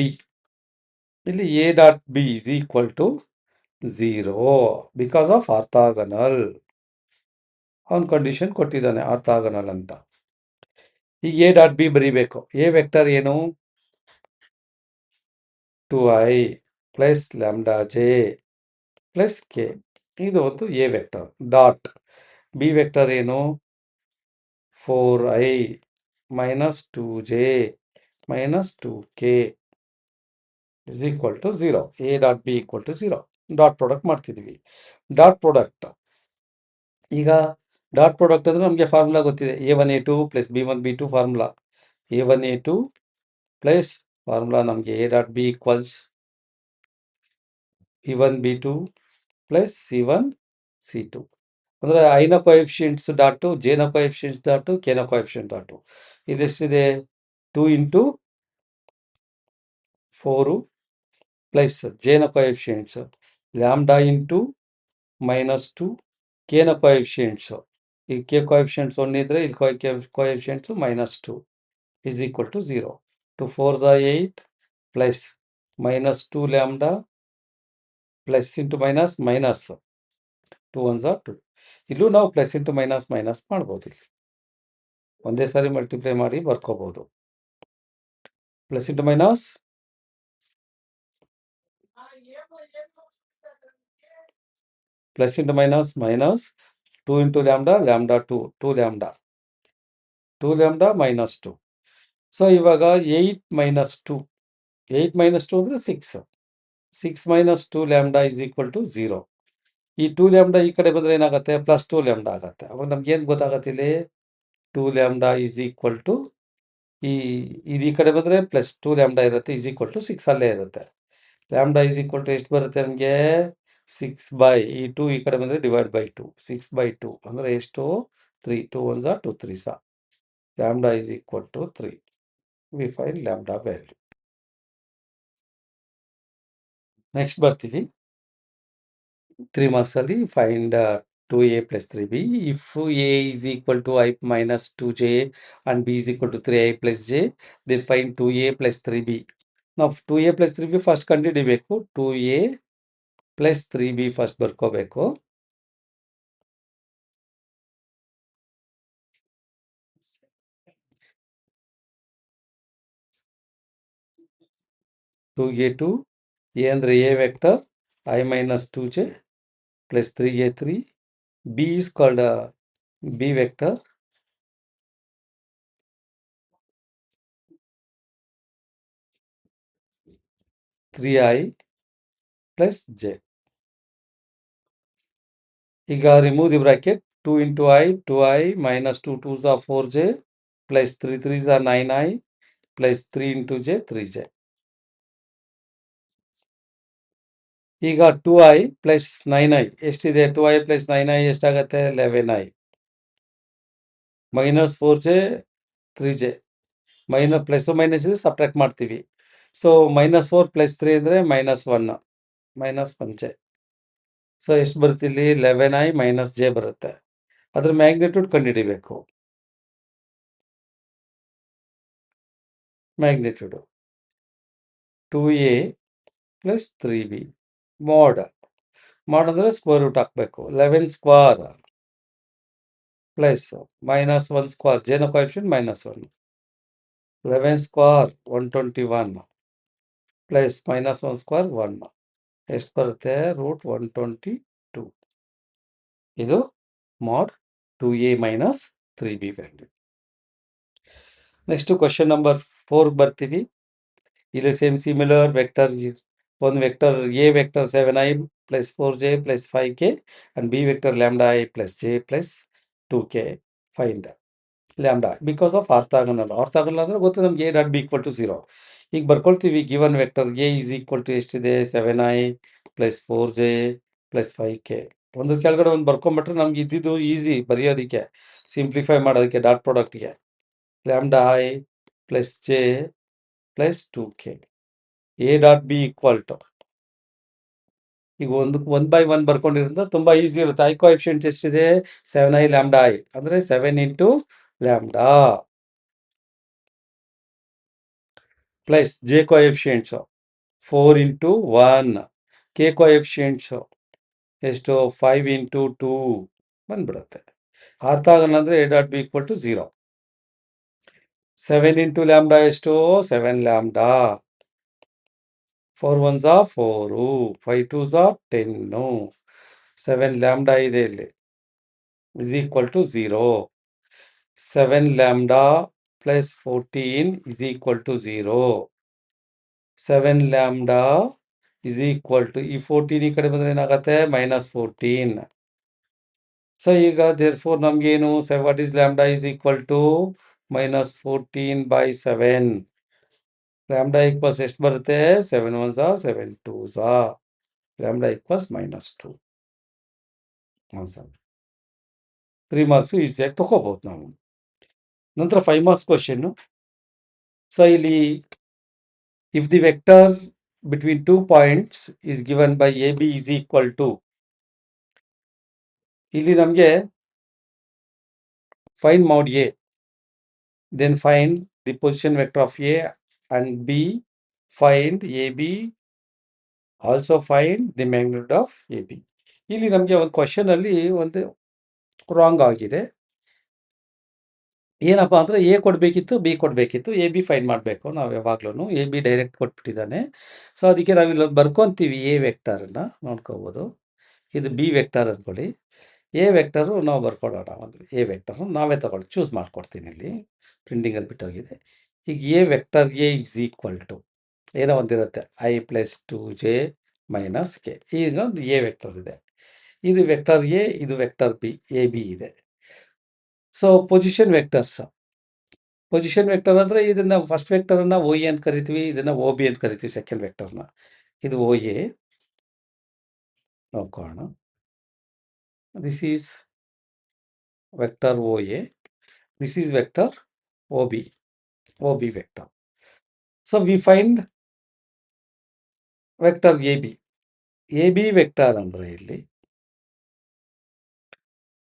ಇಲ್ಲಿ a dot b is equal to 0 because of orthogonal. ಅವನ ಕಂಡೀಷನ್ ಕೊಟ್ಟಿದ್ದಾನೆ ಆರ್ಥಾಗನಲ್ ಅಂತ. ಈಗ a ಡಾಟ್ b ಬರೀಬೇಕು. a ವೆಕ್ಟರ್ ಏನು? 2i plus lambda j plus K. ಇದು ಒಂದು A vector. Dot B vector ಏನು? 4i minus 2j minus 2k is equal to 0. a dot B equal to 0. Dot product ಮಾಡ್ತಿದ್ವಿ. ಡಾಟ್ ಪ್ರಾಡಕ್ಟ್, ಈಗ ಡಾಟ್ ಪ್ರಾಡಕ್ಟ್ ಅಂದರೆ ನಮಗೆ ಫಾರ್ಮುಲಾ ಗೊತ್ತಿದೆ. a1a2 plus b1b2 formula. a1a2 plus formula ನಮಗೆ a dot B equals b1b2 plus c1 c2. ಅಂದರೆ ಐನ ಕೋಎಫಿಷಿಯಂಟ್ಸ್ ಡಾಟು, ಜೆನ ಕೋಎಫಿಷಿಯಂಟ್ಸ್ ಡಾಟು, ಕೆನ ಕೋಎಫಿಷಿಯಂಟ್ ಡಾಟು. ಇದೆಷ್ಟಿದೆ? 2 ಇಂಟು 4 ಪ್ಲಸ್ ಜೆನ ಕೋಎಫಿಷಿಯಂಟ್ಸ್ ಲ್ಯಾಂಬ್ಡಾ ಇಂಟು -2 ಕೆನ ಕೋಎಫಿಷಿಯಂಟ್ಸು. ಈ ಕೆ ಕೋಎಫಿಷಿಯಂಟ್ಸ್ 1 ಇದ್ದರೆ ಇಲ್ಲಿ ಕೋಎಫಿಷಿಯಂಟ್ಸು -2 is equal to 0. 2 4s are 8 plus -2 lambda plus into minus minus 2 1s are 2. ಇಲ್ಲೂ ನಾವು ಪ್ಲಸ್ ಇಂಟು ಮೈನಸ್ ಮೈನಸ್ ಮಾಡ್ಬೋದು. ಇಲ್ಲಿ ಒಂದೇ ಸಾರಿ ಮಲ್ಟಿಪ್ಲೈ ಮಾಡಿ ಬರ್ಕೋಬಹುದು. Plus into minus plus into minus minus 2 into lambda lambda 2 lambda -2. So ಇವಾಗ 8 ಮೈನಸ್ 2 ಅಂದರೆ 6 minus 2 lambda is equal to 0. ಈ 2 ಲ್ಯಾಂಬ್ಡಾ ಈ ಕಡೆ ಬಂದರೆ ಏನಾಗುತ್ತೆ? ಪ್ಲಸ್ 2 ಲ್ಯಾಂಬ್ಡಾ ಆಗುತ್ತೆ. ಅವಾಗ ನಮ್ಗೆ ಏನು ಗೊತ್ತಾಗತ್ತೆ? ಇಲ್ಲಿ 2 ಲ್ಯಾಂಬ್ಡಾ ಈಸ್ ಈಕ್ವಲ್ ಟು ಇದು ಈ ಕಡೆ ಬಂದರೆ ಪ್ಲಸ್ 2 ಲ್ಯಾಂಬ್ಡಾ ಇರುತ್ತೆ, ಈಸ್ ಈಕ್ವಲ್ ಟು 6 ಅಲ್ಲೇ ಇರುತ್ತೆ. ಲ್ಯಾಂಬ್ಡಾ ಈಸ್ ಈಕ್ವಲ್ ಟು ಎಷ್ಟು ಬರುತ್ತೆ ನಮಗೆ? 6 ಬೈ ಈ 2 ಈ ಕಡೆ ಬಂದರೆ ಡಿವೈಡ್ ಬೈ 2. 6/2 ಅಂದರೆ ಎಷ್ಟು? 3. 2 1s are 2 3s are. Lambda is equal to 3. We find lambda value. Next ಬರ್ತೀವಿ 3 marks ಅಲ್ಲಿ find 2a plus 3b. If a is equal to I minus 2j and b is equal to 3i plus j, then find 2a plus 3b. ನಾವು 2a plus 3b ಫಸ್ಟ್ ಕಂಡುಹಿಡಿಬೇಕು. 2a plus 3b ಫಸ್ಟ್ ಬರ್ಕೋಬೇಕು. a ಅಂದರೆ a ವೆಕ್ಟರ್, I minus 2j plus 3a3. b is called b vector, I plus j. ಈಗ remove the bracket. 2 into I 2i minus 2 2s are 4j plus 3 3s are 9i plus 3 into j 3j. ಈಗ 2i ಪ್ಲಸ್ 9i ಎಷ್ಟಿದೆ? 2i ಪ್ಲಸ್ 9i ಎಷ್ಟಾಗತ್ತೆ? 11i minus 4j 3j. Plus minus ಇದೆ, ಸಬ್ಟ್ರಾಕ್ಟ್ ಮಾಡ್ತೀವಿ. ಸೊ -4 ಪ್ಲಸ್ 3 ಅಂದರೆ -1j. ಸೊ ಎಷ್ಟು ಬರುತ್ತೆ ಇಲ್ಲಿ? 11i ಮೈನಸ್ j ಬರುತ್ತೆ. ಅದ್ರ ಮ್ಯಾಗ್ನಿಟ್ಯೂಡ್ ಕಂಡುಹಿಡಿಬೇಕು. Magnitude 2a plus 3b mod ಅಂದರೆ ಸ್ಕ್ವೇರ್ ರೂಟ್ ಹಾಕಬೇಕು. 11 ಸ್ಕ್ವೇರ್ ಪ್ಲಸ್ -1 ಸ್ಕ್ವೇರ್, ಜೆನ ಕೋಎಫಿಷಿಯಂಟ್ -1. 11 square 121 plus -1 square 1. ಎಷ್ಟು ಬರುತ್ತೆ? √122. ಇದು mod 2a minus 3b value. Next question number 4 ಬರ್ತೀವಿ. ಇಲ್ಲಿ ಸೇಮ್ ಸಿಮಿಲರ್ ವೆಕ್ಟರ್, ಒಂದು vector a vector 7i plus 4j plus 5k and b vector λi plus j plus 2k. Find lambda because of orthogonal. Orthogonal ಅಂದರೆ ಗೊತ್ತು ನಮ್ಗೆ a dot B equal to 0. ಈಗ ಬರ್ಕೊಳ್ತೀವಿ given vector a is equal to ಎಷ್ಟಿದೆ? 7i plus 4j plus 5k. ಒಂದು ಕೆಳಗಡೆ ಒಂದು ಬರ್ಕೊಂಬಿಟ್ರೆ ನಮ್ಗೆ ಇದ್ದಿದ್ದು ಈಸಿ ಬರೆಯೋದಕ್ಕೆ, ಸಿಂಪ್ಲಿಫೈ ಮಾಡೋದಕ್ಕೆ ಡಾಟ್ ಪ್ರಾಡಕ್ಟ್ಗೆ. Lambda i plus j plus 2k. a dot B equal to ಈಗ ಒಂದು ಬೈ ಒನ್ ಬರ್ಕೊಂಡಿರೋದ್ರಿಂದ ತುಂಬ ಈಸಿ ಇರುತ್ತೆ. ಐ ಕೋಎಫಿಷಿಯಂಟ್ ಎಷ್ಟಿದೆ? 7i ಲ್ಯಾಂಬ್ಡಾ ಐ ಅಂದರೆ 7 into lambda plus J coefficients 4 into 1, K coefficients ಎಷ್ಟು? 5 ಇಂಟು 2 ಬಂದ್ಬಿಡುತ್ತೆ. ಅರ್ಥ ಆಗಲ್ಲ ಅಂದರೆ A dot B equal to 0. 7 into lambda ಎಷ್ಟು? 7 lambda. 4 1s are 4, 5 2s are 10, 7 lambda ಇದೆ ಇಲ್ಲಿ is equal to 0. 7 lambda plus 14 is equal to 0. 7 lambda is equal to ಈ 14 ಈ ಕಡೆ ಬಂದರೆ ಏನಾಗುತ್ತೆ? -14. ಸೊ ಈಗ therefore ನಮಗೇನು what is lambda is equal to -14/7. Lambda equals ಎಷ್ಟು ಬರುತ್ತೆ? 7 1s are 7 2s are. Lambda equals -2. Answer 3 marks ಈಸಿಯಾಗಿ ತಗೋಬಹುದು ನಾವು. ನಂತರ 5 ಮಾರ್ಕ್ಸ್ ಕ್ವಶನ್ನು. ಸೊ ಇಲ್ಲಿ if the vector between 2 points is given by A B is equal to, ಇಲ್ಲಿ ನಮಗೆ find mod A, then find the position vector of A and B, find A B, also find the magnitude of A B. ಇಲ್ಲಿ ನಮಗೆ ಒಂದು ಕ್ವಶನಲ್ಲಿ ಒಂದು ರಾಂಗ್ ಆಗಿದೆ. ಏನಪ್ಪ ಅಂದರೆ ಎ ಕೊಡಬೇಕಿತ್ತು, ಬಿ ಕೊಡಬೇಕಿತ್ತು, ಎ ಬಿ ಫೈಂಡ್ ಮಾಡಬೇಕು. ನಾವು ಯಾವಾಗ್ಲೂ ಎ ಬಿ ಡೈರೆಕ್ಟ್ ಕೊಟ್ಬಿಟ್ಟಿದ್ದಾನೆ. ಸೊ ಅದಕ್ಕೆ ನಾವು ಇಲ್ಲೊಂದು ಬರ್ಕೊತೀವಿ, ಎ ವೆಕ್ಟರನ್ನು ನೋಡ್ಕೋಬೋದು. ಇದು ಬಿ ವೆಕ್ಟರ್ ಅಂದ್ಕೊಳ್ಳಿ. ಎ ವೆಕ್ಟರು ನಾವು ಬರ್ಕೊಡೋಣ. ಒಂದು ಎ ವೆಕ್ಟರು ನಾವೇ ತಗೊಳ್ಳಿ, ಚೂಸ್ ಮಾಡ್ಕೊಡ್ತೀನಿ. ಇಲ್ಲಿ ಪ್ರಿಂಟಿಂಗಲ್ಲಿ ಬಿಟ್ಟೋಗಿದೆ. ಈಗ A vector A is equal to ಏನೋ ಒಂದಿರುತ್ತೆ, I plus 2j minus K. ಈಗ ಒಂದು ಎ ವೆಕ್ಟರ್ ಇದೆ. ಇದು ವೆಕ್ಟರ್ ಎ, ಇದು ವೆಕ್ಟರ್ ಬಿ, ಎ ಬಿ ಇದೆ. So position vectors, position vector ಅಂದರೆ ಇದನ್ನು ಫಸ್ಟ್ ವೆಕ್ಟರನ್ನು ಒ ಎ ಅಂತ ಕರಿತೀವಿ, ಇದನ್ನು ಒ ಬಿ ಅಂತ ಕರಿತೀವಿ. ಸೆಕೆಂಡ್ ವೆಕ್ಟರ್ನ ಇದು ಒ ಎ ನೋಡ್ಕೊಳ್ಳೋಣ. This is vector O A, this is vector O B vector. So we find vector A B vector ಅಂದರೆ ಇಲ್ಲಿ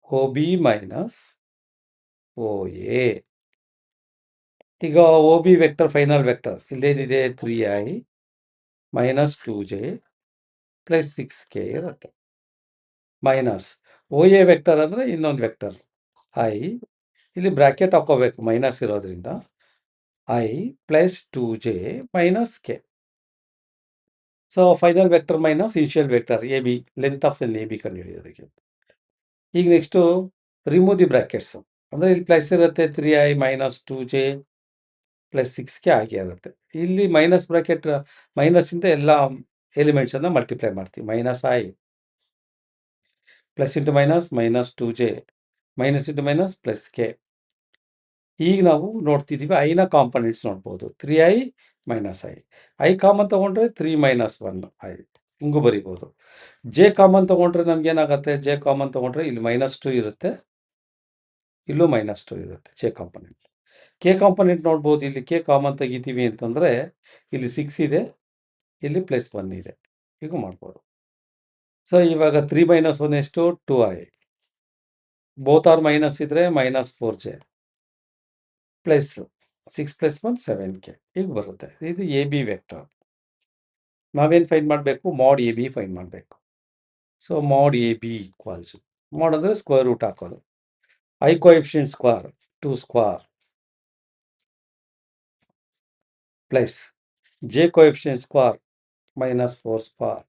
O B minus O A. ಈಗ O B vector final vector ಇಲ್ಲೇನಿದೆ? 3i minus 2j plus 6k ಇರುತ್ತೆ. ಮೈನಸ್ ಒ ಎ ವೆಕ್ಟರ್ ಅಂದರೆ ಇನ್ನೊಂದು ವೆಕ್ಟರ್ ಐ, ಇಲ್ಲಿ ಬ್ರ್ಯಾಕೆಟ್ ಹಾಕೋಬೇಕು ಮೈನಸ್ ಇರೋದ್ರಿಂದ, I plus 2j minus K. So final vector minus initial vector A B, length of an A B ಕಂಡುಹಿಡಿಯೋದಕ್ಕೆ. ಈಗ ನೆಕ್ಸ್ಟು ರಿಮೂವ್ ದಿ ಬ್ರ್ಯಾಕೆಟ್ಸು, ಅಂದರೆ ಇಲ್ಲಿ ಪ್ಲಸ್ ಇರುತ್ತೆ 3i minus 2j plus 6k ಆಗಿ ಇರುತ್ತೆ. ಇಲ್ಲಿ ಮೈನಸ್ ಬ್ರ್ಯಾಕೆಟ್, ಮೈನಸ್ಸಿಂದ ಎಲ್ಲ ಎಲಿಮೆಂಟ್ಸನ್ನು ಮಲ್ಟಿಪ್ಲೈ ಮಾಡ್ತೀವಿ. Minus I plus into minus minus 2j minus into minus plus K. ಈಗ ನಾವು ನೋಡ್ತಿದ್ದೀವಿ ಐನ ಕಾಂಪೊನೆಂಟ್ಸ್ ನೋಡ್ಬೋದು. 3i ಮೈನಸ್ ಐ ಕಾಮನ್ ತೊಗೊಂಡ್ರೆ 3 ಮೈನಸ್ 1 ಐ ಹಿಂಗೂ ಬರಿಬೋದು. ಜೆ ಕಾಮನ್ ತೊಗೊಂಡ್ರೆ ನಮಗೇನಾಗುತ್ತೆ? ಜೆ ಕಾಮನ್ ತೊಗೊಂಡ್ರೆ ಇಲ್ಲಿ -2 ಇರುತ್ತೆ, ಇಲ್ಲೂ -2 ಇರುತ್ತೆ ಜೆ ಕಾಂಪೊನೆಂಟ್. ಕೆ ಕಾಂಪೊನೆಂಟ್ ನೋಡ್ಬೋದು. ಇಲ್ಲಿ ಕೆ ಕಾಮನ್ ತೆಗಿತೀವಿ ಅಂತಂದರೆ ಇಲ್ಲಿ 6 ಇದೆ, ಇಲ್ಲಿ +1 ಇದೆ, ಹೀಗೂ ಮಾಡ್ಬೋದು. ಸೊ ಇವಾಗ 3 ಮೈನಸ್ 1 ಎಷ್ಟು? 2i. ಬೋತ್ ಆರ್ ಮೈನಸ್ ಇದ್ದರೆ -4j ಪ್ಲಸ್ 6 + 1 7k ಈಗ ಬರುತ್ತೆ. ಇದು ಎ ಬಿ ವೆಕ್ಟರ್. ನಾವೇನು ಫೈಂಡ್ ಮಾಡಬೇಕು? ಮಾಡ್ ಎ ಬಿ ಫೈಂಡ್ ಮಾಡಬೇಕು. So mod A B equals, ಮಾಡ್ ಅಂದರೆ ಸ್ಕ್ವೇರ್ ರೂಟ್ ಹಾಕೋದು. I coefficient square 2 square plus J coefficient square -4 square,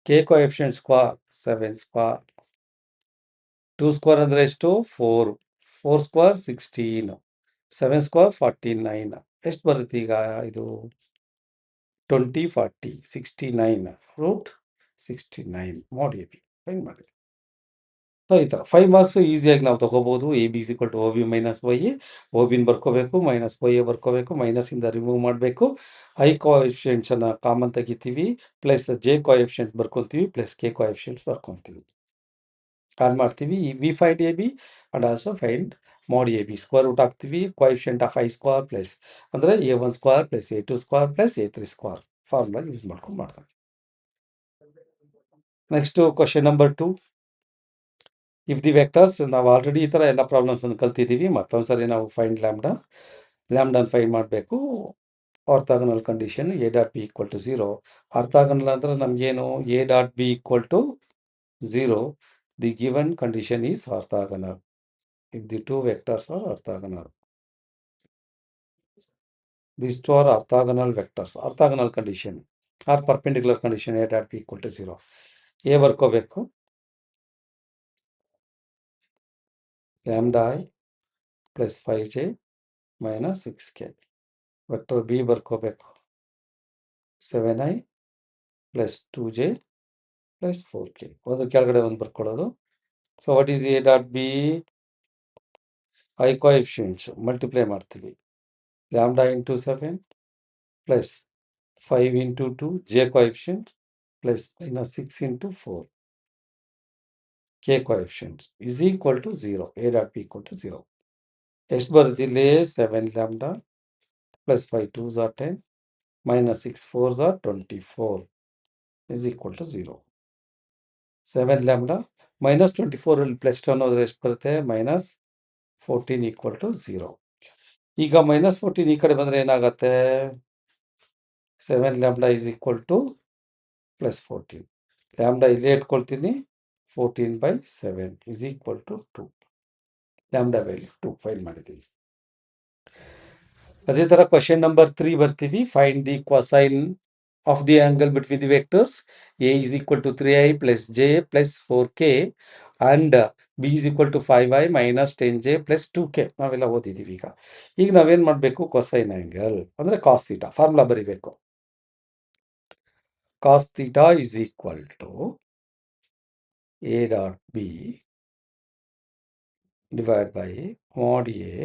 K coefficient square 7 square, 2 square ಅಂದರೆ ಎಷ್ಟು? 4, 4 ಸ್ಕ್ವೇರ್ 16, 7 ಸ್ಕ್ವೇರ್ 49. ಎಷ್ಟು ಬರುತ್ತೆ ಈಗ? ಇದು 20 40 69 root 69 mod A B find ಮಾಡಿ. ಸೊ ಈ ಥರ 5 ಮಾರ್ಕ್ಸು ಈಸಿಯಾಗಿ ನಾವು ತೊಗೋಬೋದು. A B = O B minus O A, O ಬಿನ ಬರ್ಕೋಬೇಕು, ಮೈನಸ್ ಒ ಎ ಬರ್ಕೋಬೇಕು, ಮೈನಸ್ಸಿಂದ ರಿಮೂವ್ ಮಾಡಬೇಕು, ಐ ಕೋಎಫಿಷಿಯಂಟ್ಸನ್ನು ಕಾಮನ್ ತೆಗಿತೀವಿ, ಪ್ಲಸ್ ಜೆ ಕೋಎಫಿಷಿಯಂಟ್ಸ್ ಬರ್ಕೊತೀವಿ, ಪ್ಲಸ್ ಕೆ ಕೋಎಫಿಷಿಯಂಟ್ಸ್ ಬರ್ಕೊತೀವಿ, ಆಡ್ ಮಾಡ್ತೀವಿ. We find A B and also find mod A B. Square root ಹಾಕ್ತೀವಿ, coefficient of I square plus ಅಂದರೆ a1 square plus a2 square plus a3 square formula use ಮಾಡ್ಕೊಂಡು ಮಾಡ್ತಾರೆ. Next question number 2. If the vectors, ನಾವು ಆಲ್ರೆಡಿ ಈ ಥರ ಎಲ್ಲ ಪ್ರಾಬ್ಲಮ್ಸನ್ನು ಕಲ್ತಿದ್ದೀವಿ. ಮತ್ತೊಂದ್ಸರಿ ನಾವು ಫೈಂಡ್ ಲ್ಯಾಂಬ್ಡಾನ್ ಫೈಂಡ್ ಮಾಡಬೇಕು. Orthogonal condition A dot B equal to 0. Orthogonal ಅಂದ್ರೆ ನಮಗೇನು, A dot B equal to 0. The given condition is orthogonal if the two vectors are orthogonal. These two are orthogonal vectors. Orthogonal condition or perpendicular condition a dot b equal to 0. A ಬರ್ಕೋಬೇಕು, lambda I plus 5j minus 6k. Vector B ಬರ್ಕೋಬೇಕು, 7i plus 2j plus 4k. ಒಂದು ಕೆಳಗಡೆ ಒಂದು ಬರ್ಕೊಳ್ಳೋದು. So what is A dot B? I coefficients multiply ಮಾಡ್ತೀವಿ. Lambda into 7 plus 5 into 2 J coefficient plus minus 6 into 4 k coefficient is equal to 0. A dot b equal to 0. ಎಷ್ಟು ಬರುತ್ತೆ ಇಲ್ಲಿ? 7 lambda plus 5 2s are 10 minus 6 4s are 24 is equal to 0. 7 lambda minus 24 ಅಲ್ಲಿ ಪ್ಲಸ್ 10 ಹೋದ್ರೆ ಎಷ್ಟು ಬರುತ್ತೆ? minus 14 equal to 0. ಈಗ minus 14 ಈ ಕಡೆ ಬಂದರೆ ಏನಾಗುತ್ತೆ? 7 lambda is equal to plus 14. Lambda ಇಲ್ಲೇ ಇಟ್ಕೊಳ್ತೀನಿ, 14/7 is equal to 2. Lambda value 2 find ಮಾಡಿದ್ದೀವಿ. ಅದೇ ಥರ ಕ್ವಶನ್ ನಂಬರ್ 3 ಬರ್ತೀವಿ. Find the cosine of the angle between the vectors A is equal to 3i plus J plus 4k and B is equal to 5i minus 10j plus 2k. ನಾವೆಲ್ಲ ಓದಿದ್ದೀವಿ. ಈಗ ನಾವೇನು ಮಾಡಬೇಕು? ಕೊಸೈನ್ ಆ್ಯಂಗಲ್ ಅಂದರೆ ಕಾಸ್ ಥೀಟಾ ಫಾರ್ಮುಲಾ ಬರೀಬೇಕು. Cos theta is equal to A dot B divided by mod A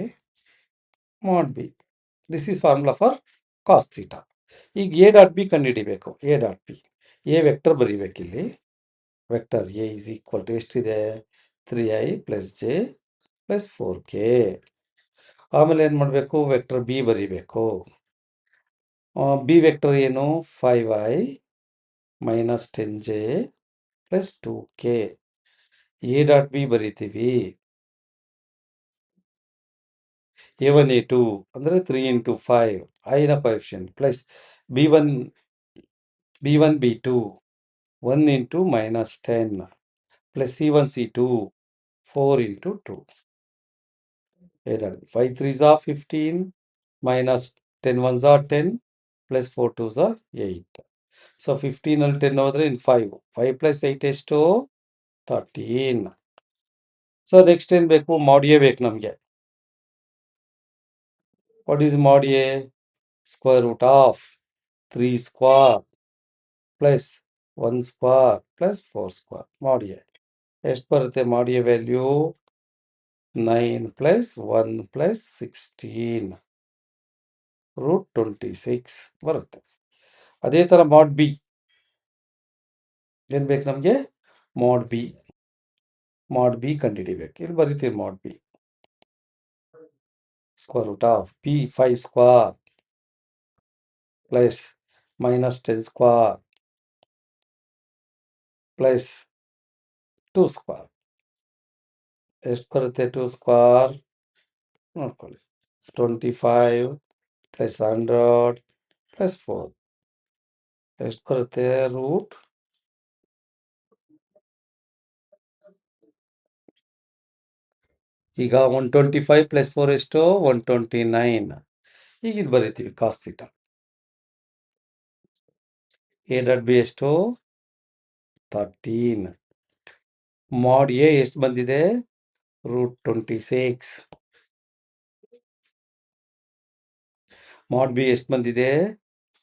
mod B. This is formula for cos theta. ಈಗ ಎ ಡಾಟ್ ಬಿ ಕಂಡುಹಿಡಿಬೇಕು. A dot B, A vector ಬರೀಬೇಕಿಲ್ಲಿ. Vector A is equal to ಎಷ್ಟಿದೆ? 3i plus J plus 4k. ಆಮೇಲೆ ಏನು ಮಾಡಬೇಕು? ವೆಕ್ಟರ್ ಬಿ ಬರೀಬೇಕು. ಬಿ ವೆಕ್ಟರ್ ಏನು? 5i minus 10j plus 2k. A dot B ಬರೀತೀವಿ. a1 a2 ಅಂದರೆ 3 into 5 ಐನ coefficient plus b1 b2 1 into minus 10 plus c1 c2 4 into 2. 5 3s are 15 minus 10 1s are 10 plus 4 2s are 8. So 15 ಅಲ್ಲಿ 10 ಹೋದ್ರೆ ಇನ್ 5 plus 8 ಎಷ್ಟು? 13. ಸೊ ನೆಕ್ಸ್ಟ್ ಏನು ಬೇಕು? mod A ಬೇಕು ನಮಗೆ. What is mod A? Square root of 3 square plus 1 square plus 4 square. mod A ಎಷ್ಟು ಬರುತ್ತೆ? mod A value 9 plus 1 plus 16 root 26 ಬರುತ್ತೆ. ಅದೇ ಥರ mod B ಏನು ಬೇಕು ನಮಗೆ? mod B ಕಂಡುಹಿಡಿಬೇಕು. ಇಲ್ಲಿ ಬರಿತೀವಿ mod B square root of P 5 square plus minus 10 square plus 2 square. ಎಷ್ಟು ಬರುತ್ತೆ? 2 ಸ್ಕ್ವೇರ್ ನೋಡ್ಕೊಳ್ಳಿ. 25 ಪ್ಲಸ್ 100 ಪ್ಲಸ್ 4 ಎಷ್ಟು ಬರುತ್ತೆ? ರೂಟ್ ಈಗ 125 ಪ್ಲಸ್ 4 ಎಷ್ಟು? 129. ಈಗ ಇದು ಬರಿತೀವಿ cos theta. A dot B ಎಷ್ಟು? 13. mod A ಎಷ್ಟು ಬಂದಿದೆ? ರೂಟ್ 26. mod B ಎಷ್ಟು ಬಂದಿದೆ?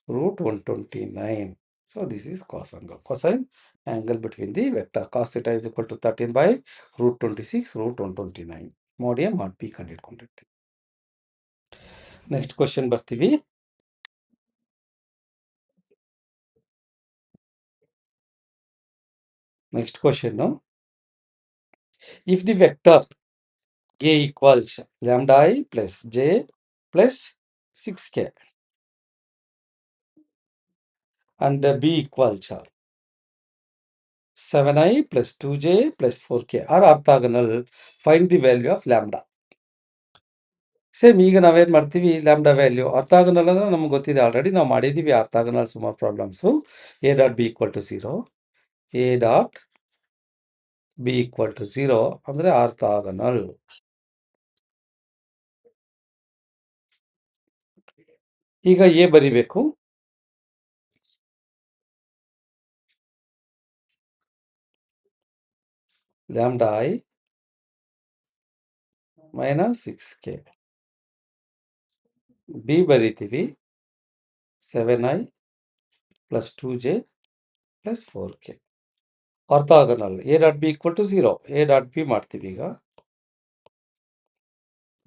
Root 129. So this is cos angle. Cosine angle between the vector cos theta is equal to 13 by root 26 root 129. mod A mod B ಕಂಡುಹಿಡ್ಕೊಂಡಿರ್ತೀವಿ. ನೆಕ್ಸ್ಟ್ ಕ್ವಶನ್ ಬರ್ತೀವಿ. Next question, if the vector A equals lambda I plus j plus 6k and B equals 7i plus 2j plus 4k are orthogonal. Find the value of lambda. Same ಈಗ ನಾವೇನು ಮಾಡ್ತೀವಿ, ಲ್ಯಾಂಬ್ಡಾ ವ್ಯಾಲ್ಯೂ ಆರ್ಥಾಗೋನಲ್ ಅಂದರೆ ನಮ್ಗೆ ಗೊತ್ತಿದೆ, ಆಲ್ರೆಡಿ ನಾವು ಮಾಡಿದ್ದೀವಿ ಆರ್ಥಾಗೋನಲ್ ಸುಮಾರು problems. A dot B equal to 0, A dot B equal to 0 ಅಂದರೆ ಆರ್ಥಾಗೋನಲ್. ಈಗ ಎ ಬರಿಬೇಕು. Lambda I minus 6k. B ಬರಿತೀವಿ 7i plus 2j plus 4k. Orthogonal A dot B equal to 0, A dot B ಮಾಡ್ತೀವಿ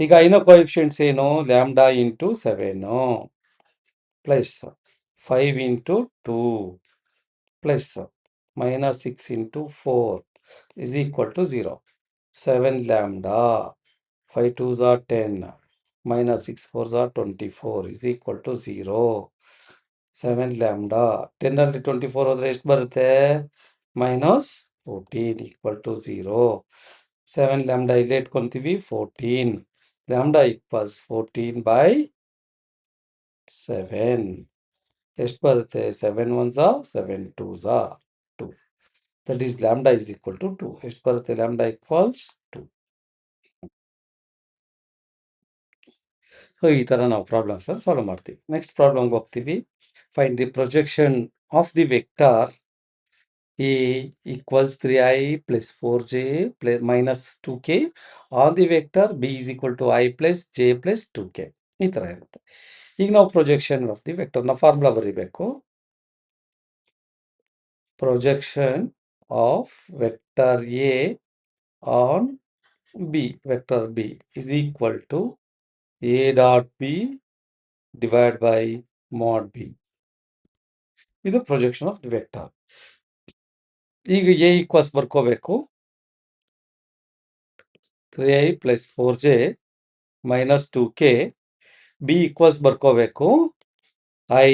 ಈಗ ಐನೋ ಕೋಎಫಿಷಿಯಂಟ್ಸ್ ಏನು, lambda into 7 plus 5 into 2 plus minus 6 into 4 is equal to 0. 7 lambda, 5 2s are 10, minus 6 4s are 24 is equal to 0. 7 lambda, 10 ಅಲ್ಲಿ 24 ಹೋದ್ರೆ ಎಷ್ಟು ಬರುತ್ತೆ, ಮೈನಸ್ 14 ಈಕ್ವಲ್ ಟು 0. 7 ಲ್ಯಾಂಬ್ಡಾ ಇಲ್ಲೇ ಇಟ್ಕೊಂತೀವಿ 14. Lambda equals 14 by 7. ಎಷ್ಟು ಬರುತ್ತೆ, 7 1s are 7 2s are 2. That is lambda is equal to 2. ಎಷ್ಟು ಬರುತ್ತೆ, lambda equals 2. ಸೊ ಈ ಥರ ನಾವು ಪ್ರಾಬ್ಲಮ್ಸ್ ಸಾಲ್ವ್ ಮಾಡ್ತೀವಿ. ನೆಕ್ಸ್ಟ್ ಪ್ರಾಬ್ಲಮ್ಗೆ ಹೋಗ್ತೀವಿ. Find the projection of the vector A equals 3i plus 4j plus minus 2k on the vector B is equal to I plus J plus 2k. ಈ ಥರ ಇರುತ್ತೆ. ಈಗ ನಾವು ಪ್ರೊಜೆಕ್ಷನ್ ಆಫ್ ದಿ ವೆಕ್ಟರ್ ನಾವು ಫಾರ್ಮುಲಾ ಬರೀಬೇಕು. Projection of vector A on B, vector B is equal to A dot B divided by mod B. ಇದು ಪ್ರೊಜೆಕ್ಷನ್ ಆಫ್ ದಿ ವೆಕ್ಟರ್. ಈಗ ಎ ಈಕ್ವಲ್ಸ್ ಬರ್ಕೋಬೇಕು 3i plus 4j minus 2k. B equals ಬರ್ಕೋಬೇಕು I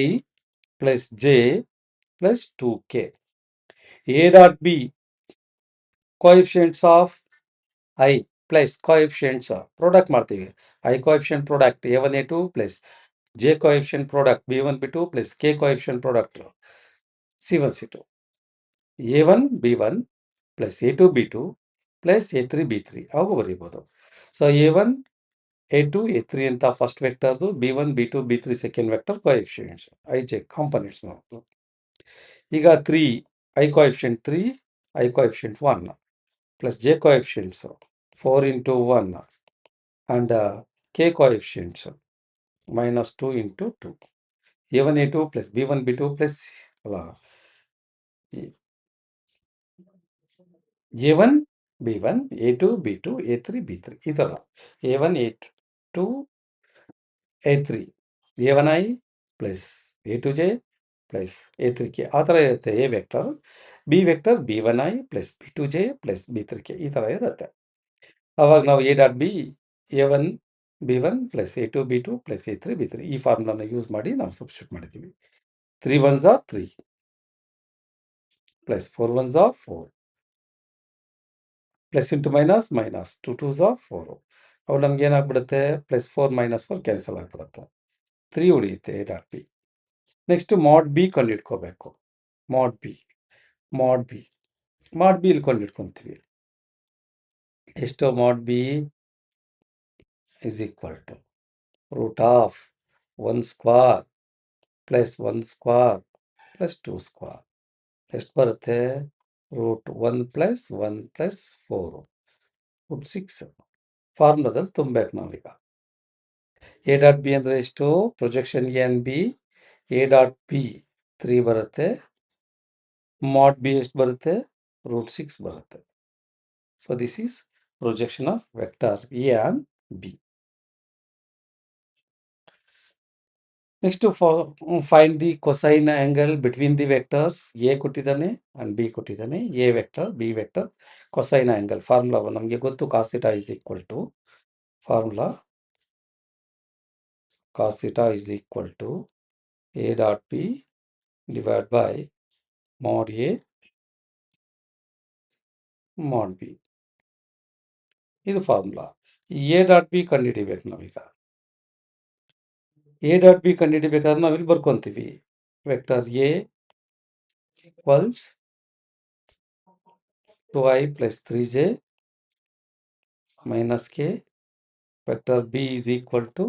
plus J plus 2k. A dot B coefficients of I plus coefficients product ಮಾಡ್ತೀವಿ. I coefficient product a1 a2 ಪ್ಲಸ್ J coefficient product B1 B2 plus K coefficient product C1 C2. A1 B1 plus A2 B2 plus A3 B3 ಹಾಗೂ ಬರೀಬೋದು. ಸೊ A1 A2 A3 ಅಂತ ಫಸ್ಟ್ ವೆಕ್ಟರ್ದು, B1 B2 B3 second vector coefficients I J components ನಾವು. ಈಗ 3 I coefficient 3 I coefficient 1 plus J coefficients 4 into 1 and K coefficients minus 2 into 2. A1 A2 plus B1 B2 plus A1 B1 A2 B2 A3 B3 ಈ ಥರ A1 A2 A3 A1i plus A2j plus A3k ಆ ಥರ ಇರುತ್ತೆ A vector. B vector B1i plus B2j plus B3k ಈ ಥರ ಇರುತ್ತೆ. ಅವಾಗ ನಾವು A dot B A1 B1 plus A2 B2 plus A3 B3 ಈ ಫಾರ್ಮುಲಾನ ಯೂಸ್ ಮಾಡಿ ನಾವು ಸಬ್ಸ್ಟಿಟ್ಯೂಟ್ ಮಾಡಿದ್ದೀವಿ. 3 1s are 3 plus 4 1s are 4 plus into minus minus 2 2s are 4. ಅವು ನಮ್ಗೆ ಏನಾಗ್ಬಿಡುತ್ತೆ, ಪ್ಲಸ್ 4 ಮೈನಸ್ 4 ಕ್ಯಾನ್ಸಲ್ ಆಗಿಬಿಡುತ್ತೆ, 3 ಉಳಿಯುತ್ತೆ A dot B. Next mod B ಕಂಡುಹಿಡ್ಕೋಬೇಕು. ಮಾಡ್ ಬಿ ಇಲ್ಲಿ ಕಂಡುಹಿಡ್ಕೊತೀವಿ. ಎಷ್ಟು, mod B is equal to root of 1 square plus 1 square plus 2 square. ಎಷ್ಟು ಬರುತ್ತೆ, ರೂಟ್ 1 ಪ್ಲಸ್ 1 ಪ್ಲಸ್ 4 ರೂಟ್ 6. ಫಾರ್ಮುಲಾದಲ್ಲಿ ತುಂಬಬೇಕು ನಾವೀಗ. ಎ ಡಾಟ್ ಬಿ ಅಂದರೆ ಎಷ್ಟು, projection A on B A dot B 3 ಬರುತ್ತೆ, ಮಾಡ್ ಬಿ ಎಷ್ಟು ಬರುತ್ತೆ, ರೂಟ್ 6 ಬರುತ್ತೆ. So this is projection of vector A on B. Next find the cosine angle between the vectors. A ಕೊಟ್ಟಿದ್ದಾನೆ ಅಂಡ್ ಬಿ ಕೊಟ್ಟಿದ್ದಾನೆ. A vector B vector cosine angle formula ನಮಗೆ ಗೊತ್ತು. Cos theta is equal to formula cos theta is equal to A dot B divide by mod A mod B. ಇದು ಫಾರ್ಮುಲಾ. ಎ ಡಾಟ್ ಬಿ ಕಂಡುಹಿಡಿಬೇಕು ನಾವೀಗ. ಎ ಡಾಟ್ ಬಿ ಕಂಡುಹಿಡಿಬೇಕಾದ್ರೆ ನಾವಿಲ್ಲಿ ಬರ್ಕೊಂತೀವಿ. Vector A equals 2i plus 3j minus k. Vector b is equal to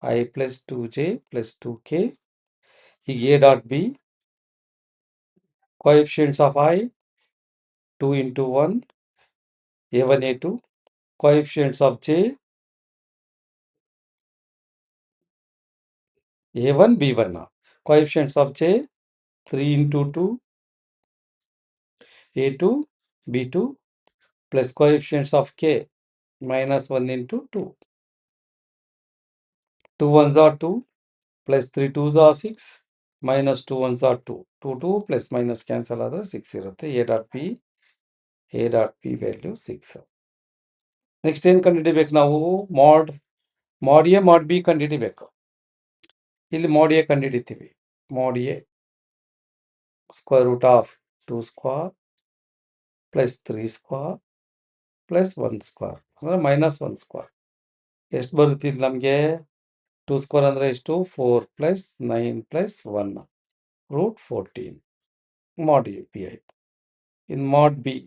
I plus 2j plus 2k. ಈಗ a dot b, coefficients of I 2 into 1, a1 a2, coefficients of j a1 b1, coefficients of j 3 into 2, a2 b2, plus coefficients of k minus 1 into 2. 2 ones are 2, plus 3 twos are 6, minus 2 ones are 2. 2 plus minus cancel ಆದರೆ 6 ಇರುತ್ತೆ. a dot b value 6. Next ಏನು ಕಂಡುಹಿಡಿಬೇಕು ನಾವು? ಮಾಡ್ ಎ ಮಾಡ್ ಬಿ ಕಂಡುಹಿಡಿಬೇಕು. ಇಲ್ಲಿ ಮಾಡ್ ಎ ಕಂಡುಹಿಡಿತೀವಿ. Mod A square root of 2 square plus 3 square plus 1 square ಅಂದರೆ ಮೈನಸ್ 1 ಸ್ಕ್ವೇರ್. ಎಷ್ಟು ಬರುತ್ತಿದ್ದು ನಮಗೆ? 2 ಸ್ಕ್ವೇರ್ ಅಂದರೆ ಎಷ್ಟು? 4 ಪ್ಲಸ್ 9 ಪ್ಲಸ್ 1 ರೂಟ್ 14. ಮಾಡ್ ಎ ಬಿ ಆಯಿತು. ಇನ್ ಮಾಡ್ B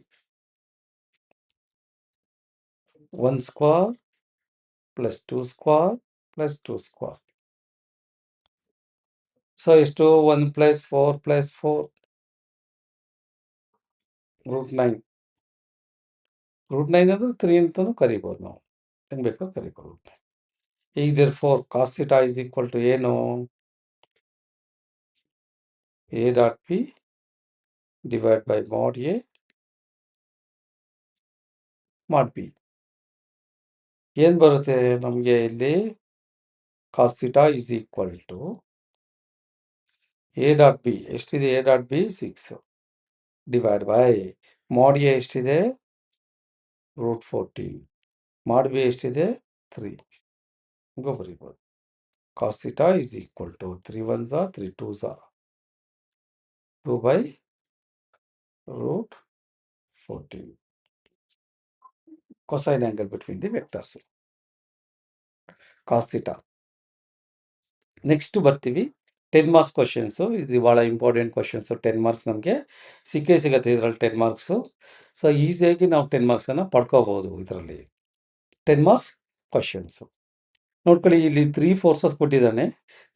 1 square plus 2 square plus 2 square. So ಎಷ್ಟು? 1 ಪ್ಲಸ್ 4 ಪ್ಲಸ್ 4 ರೂಟ್ 9. ರೂಟ್ 9 ಅಂದರೆ 3 ಅಂತಲೂ ಕರಿಬೋದು ನಾವು. ಹೆಂಗೆ ಬೇಕಾದ್ರೂ ಕರಿಬೋದು. ಈಗ therefore cos theta is equal to ಏನು? a dot b divided by mod a mod b. ಏನು ಬರುತ್ತೆ ನಮಗೆ ಇಲ್ಲಿ? cos theta is equal to a dot b ಎಷ್ಟಿದೆ? a dot b 6 divide by mod a ಎಷ್ಟಿದೆ? ರೂಟ್ 14. mod b ಎಷ್ಟಿದೆ? 3. ಹಿಂಗೆ ಬರೀಬೋದು. cos theta is equal to 3 ones are 3 twos are 2 by root 14. Cosine angle between the vectors. cos theta. Next ಬರ್ತೀವಿ 10 ಮಾರ್ಕ್ಸ್ ಕ್ವಶನ್ಸು. ಇದು ಭಾಳ ಇಂಪಾರ್ಟೆಂಟ್ ಕ್ವಶನ್ಸು. 10 ಮಾರ್ಕ್ಸ್ ನಮಗೆ ಸಿಗುತ್ತೆ ಇದರಲ್ಲಿ 10 ಮಾರ್ಕ್ಸು. ಸೊ ಈಸಿಯಾಗಿ ನಾವು 10 ಮಾರ್ಕ್ಸನ್ನು ಪಡ್ಕೋಬೋದು ಇದರಲ್ಲಿ. 10 ಮಾರ್ಕ್ಸ್ ಕ್ವಶನ್ಸು ನೋಡ್ಕೊಳ್ಳಿ. ಇಲ್ಲಿ 3 ಫೋರ್ಸಸ್ ಕೊಟ್ಟಿದ್ದಾನೆ.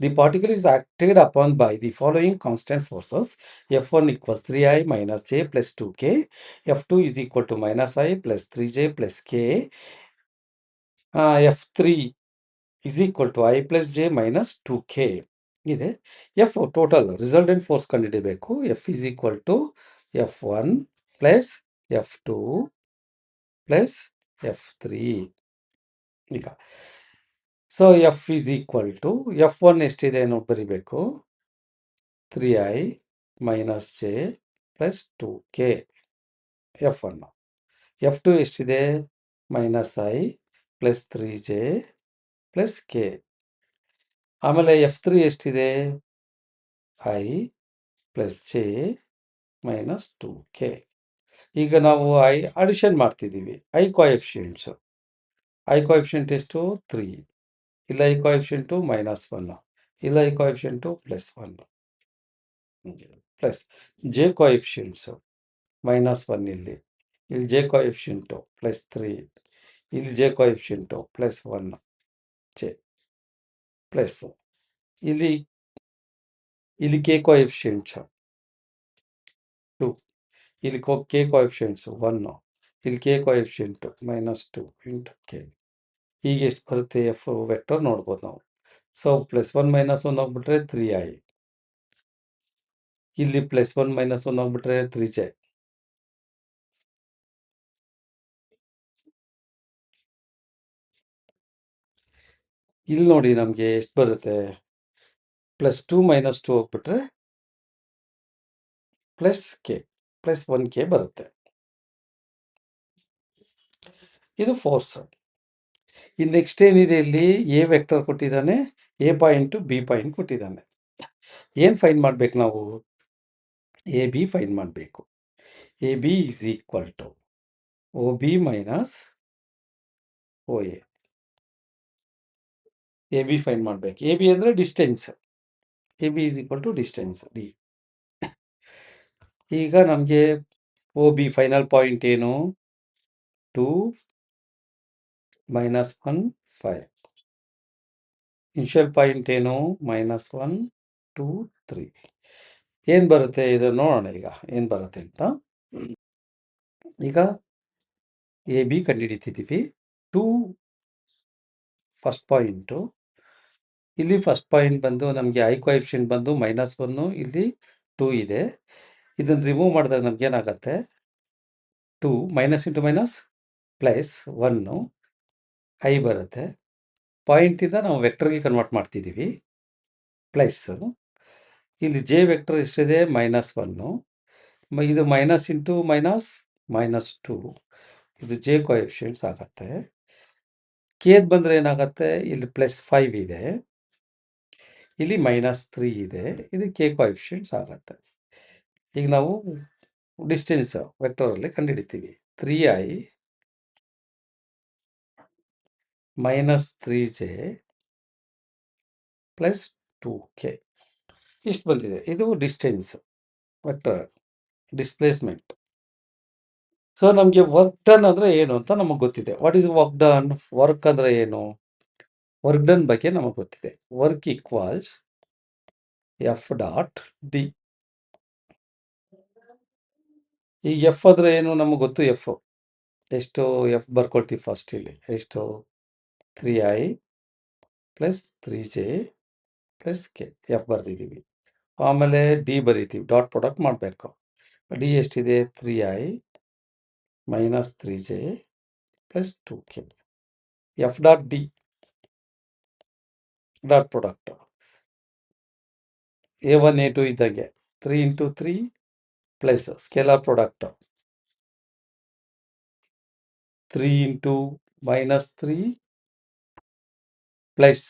The particle is acted upon by the following constant forces. F1 equals 3i minus J plus 2k. F2 is equal to minus i plus 3j plus k. F3 is equal to I plus j minus 2k ಇದೆ. F ಟೋಟಲ್ ರಿಸಲ್ಟೆಂಟ್ ಫೋರ್ಸ್ ಕಂಡುಹಿಡಿಬೇಕು. F is equal to F1 plus F2 plus F3. ಈಗ so F is equal to F1 ಎಷ್ಟಿದೆ ನೋಡಿ ಬರಿಬೇಕು. 3i minus j plus 2k F1. F2 ಎಷ್ಟಿದೆ? Minus i plus 3j plus K. ಆಮೇಲೆ F3 ಎಷ್ಟಿದೆ? I plus J minus 2k. ಈಗ ನಾವು ಅಡಿಷನ್ ಮಾಡ್ತಿದ್ದೀವಿ. ಐ ಕೋಎಫಿಷಿಯೆಂಟ್ಸು ಎಷ್ಟು? 3. ಇಲ್ಲ ಐ ಕೋಎಫಿಷಿಯೆಂಟು ಮೈನಸ್ 1. ಇಲ್ಲ I coefficient plus 1 plus J coefficients minus 1 ಇಲ್ಲಿ ಜೆ ಕೋಎಫಿಷಿಯೆಂಟು ಪ್ಲಸ್ 3. ಇಲ್ಲಿ J coefficient plus 1 J plus ಇಲ್ಲಿ ಕೆ ಕೋಎಫಿಷಿಯೆಂಟ್ಸ್ 2. ಇಲ್ಲಿ ಕೆ ಕೋಎಫಿಷಿಯೆಂಟ್ಸ್ 1. ಇಲ್ಲಿ K coefficient minus 2 into K. ಈಗ ಎಷ್ಟು ಬರುತ್ತೆ? ಎಫ್ ವೆಕ್ಟರ್ ನೋಡ್ಬೋದು ನಾವು. ಸೊ ಪ್ಲಸ್ 1 ಮೈನಸ್ 1 ಹೋಗ್ಬಿಟ್ರೆ 3i. ಇಲ್ಲಿ ಪ್ಲಸ್ 1 ಮೈನಸ್ 1 ಹೋಗ್ಬಿಟ್ರೆ 3j. ಇಲ್ಲಿ ನೋಡಿ ನಮಗೆ ಎಷ್ಟು ಬರುತ್ತೆ? ಪ್ಲಸ್ 2 ಮೈನಸ್ 2 ಹೋಗ್ಬಿಟ್ರೆ ಪ್ಲಸ್ ಕೆ ಪ್ಲಸ್ 1k ಬರುತ್ತೆ. ಇದು ಫೋರ್ಸ್. ಈ ನೆಕ್ಸ್ಟ್ ಏನಿದೆ? ಇಲ್ಲಿ ಎ ವೆಕ್ಟರ್ ಕೊಟ್ಟಿದ್ದಾನೆ, ಎ ಪಾಯಿಂಟು ಬಿ ಪಾಯಿಂಟ್ ಕೊಟ್ಟಿದ್ದಾನೆ. ಏನು ಫೈನ್ ಮಾಡಬೇಕು ನಾವು? ಎ ಬಿ ಫೈನ್ ಮಾಡಬೇಕು. A B is equal to O B minus O A B find ಮಾಡಬೇಕು. ಎ ಬಿ ಅಂದರೆ distance. A B is equal to distance D. ಈಗ ನಮಗೆ ಒ ಬಿ ಫೈನಲ್ ಪಾಯಿಂಟ್ ಏನು? 2 -1 5. ಇನಿಷಿಯಲ್ ಪಾಯಿಂಟ್ ಏನು? -1 2 3. ಏನು ಬರುತ್ತೆ ಇದು ನೋಡೋಣ ಈಗ ಏನು ಬರುತ್ತೆ ಅಂತ. ಈಗ ಎ ಬಿ ಕಂಡುಹಿಡಿತಿದ್ದೀವಿ. 2 first point. ಇಲ್ಲಿ ಫಸ್ಟ್ ಪಾಯಿಂಟ್ ಬಂದು ನಮಗೆ ಐ ಕೋಎಫಿಷಿಯಂಟ್ ಬಂದು -1, ಇಲ್ಲಿ 2 ಇದೆ. ಇದನ್ನು ರಿಮೂವ್ ಮಾಡಿದಾಗ ನಮ್ಗೆ ಏನಾಗುತ್ತೆ? 2 minus into minus plus 1 I ಬರುತ್ತೆ. ಪಾಯಿಂಟಿಂದ ನಾವು ವೆಕ್ಟರ್ಗೆ ಕನ್ವರ್ಟ್ ಮಾಡ್ತಿದ್ದೀವಿ. ಪ್ಲಸ್ ಇಲ್ಲಿ ಜೆ ವೆಕ್ಟರ್ ಎಷ್ಟಿದೆ? -1. ಇದು ಮೈನಸ್ ಇಂಟು ಮೈನಸ್ -2. ಇದು ಜೆ ಕೋಎಫಿಷಿಯಂಟ್ಸ್ ಆಗುತ್ತೆ. ಕೇದ್ ಬಂದರೆ ಏನಾಗುತ್ತೆ? ಇಲ್ಲಿ +5 ಇದೆ, ಇಲ್ಲಿ -3 ಇದೆ. ಇದು ಕೆ ಕೋಎಫಿಷಿಯಂಟ್ಸ್ ಆಗುತ್ತೆ. ಈಗ ನಾವು ಡಿಸ್ಟೆನ್ಸ್ ವೆಕ್ಟರಲ್ಲಿ ಕಂಡುಹಿಡಿತೀವಿ. 3i -3j + 2k ಇಷ್ಟು ಬಂದಿದೆ. ಇದು ಡಿಸ್ಟೆನ್ಸ್ ವೆಕ್ಟರ್ ಡಿಸ್ಪ್ಲೇಸ್ಮೆಂಟ್. ಸೊ ನಮಗೆ ವರ್ಕ್ ಡನ್ ಅಂದರೆ ಏನು ಅಂತ ನಮಗೆ ಗೊತ್ತಿದೆ. What is work done? Work ಅಂದರೆ ಏನು? ವರ್ಕ್ ಡನ್ ಬಗ್ಗೆ ನಮಗೆ ಗೊತ್ತಿದೆ. Work equals F dot D. ಈಗ ಎಫ್ ಅಂದರೆ ಏನು ನಮಗೆ ಗೊತ್ತು. ಎಫ್ ಎಷ್ಟು? ಎಫ್ ಬರ್ಕೊಳ್ತೀವಿ ಫಸ್ಟ್. ಇಲ್ಲಿ ಎಷ್ಟು? 3i + 3j + k ಎಫ್ ಬರ್ದಿದ್ದೀವಿ. ಆಮೇಲೆ ಡಿ ಬರೀತೀವಿ, ಡಾಟ್ ಪ್ರಾಡಕ್ಟ್ ಮಾಡಬೇಕು. ಡಿ ಎಷ್ಟಿದೆ? 3i - 3j + 2k. F dot D dot product a1 a2 ಇದ್ದಂಗೆ 3 × 3 ಪ್ಲಸ್ ಸ್ಕೇಲಾರ್ ಪ್ರಾಡಕ್ಟ್ 3 × -3 ಪ್ಲಸ್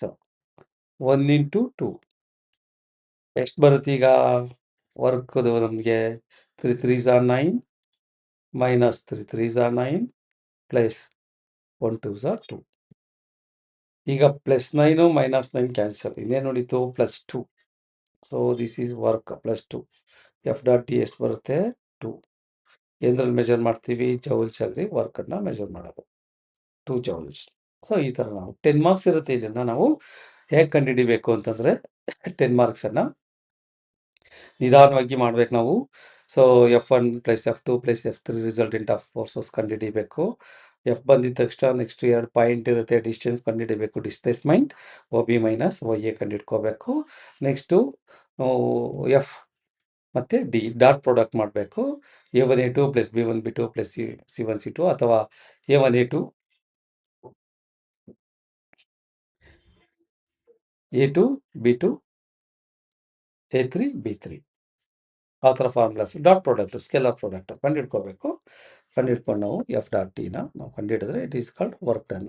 1 × 2. ಎಷ್ಟು ಬರುತ್ತೆ ಈಗ ವರ್ಕ್ದು ನಮಗೆ? 3 3s are 9 -3 3s are 9 plus 1 2s are 2. ಈಗ +9 -9 ಕ್ಯಾನ್ಸಲ್. ಇನ್ನೇನು ಉಳಿತು? +2. So this is work +2. F dot D ಎಷ್ಟು ಬರುತ್ತೆ? 2. ಏನರಲ್ಲಿ ಮೆಜರ್ ಮಾಡ್ತೀವಿ? ಜೌಲ್ಸಲ್ಲಿ ವರ್ಕನ್ನು ಮೆಜರ್ ಮಾಡೋದು, 2 ಜೌಲ್ಸ್. ಸೊ ಈ ಥರ ನಾವು 10 ಮಾರ್ಕ್ಸ್ ಇರುತ್ತೆ. ಇದನ್ನು ನಾವು ಹೇಗೆ ಕಂಡುಹಿಡಿಬೇಕು ಅಂತಂದರೆ 10 ಮಾರ್ಕ್ಸನ್ನು ನಿಧಾನವಾಗಿ ಮಾಡ್ಬೇಕು ನಾವು. So F1 + F2 + F3 resultant of forces ಕಂಡುಹಿಡಿಬೇಕು. ಎಫ್ ಬಂದಿದ ತಕ್ಷಣ ನೆಕ್ಸ್ಟ್ 2 ಪಾಯಿಂಟ್ ಇರುತ್ತೆ, ಡಿಸ್ಟೆನ್ಸ್ ಕಂಡುಹಿಡಿಬೇಕು, displacement O B minus O A ಕಂಡುಹಿಡ್ಕೋಬೇಕು. ನೆಕ್ಸ್ಟು ಎಫ್ ಮತ್ತು ಡಿ ಡಾಟ್ ಪ್ರಾಡಕ್ಟ್ ಮಾಡಬೇಕು. A1 A2 + B1 B2 + C1 C2 ಅಥವಾ A1 A2 A2 B2 A3 B3 ಆ ಥರ formulas. Dot product scalar product ಕಂಡುಹಿಡ್ಕೋಬೇಕು. ಕಂಡುಹಿಡ್ಕೊಂಡು ನಾವು ಎಫ್ ಡಾಟ್ ಟಿನ ನಾವು ಕಂಡುಹಿಡಿದ್ರೆ it is called work done.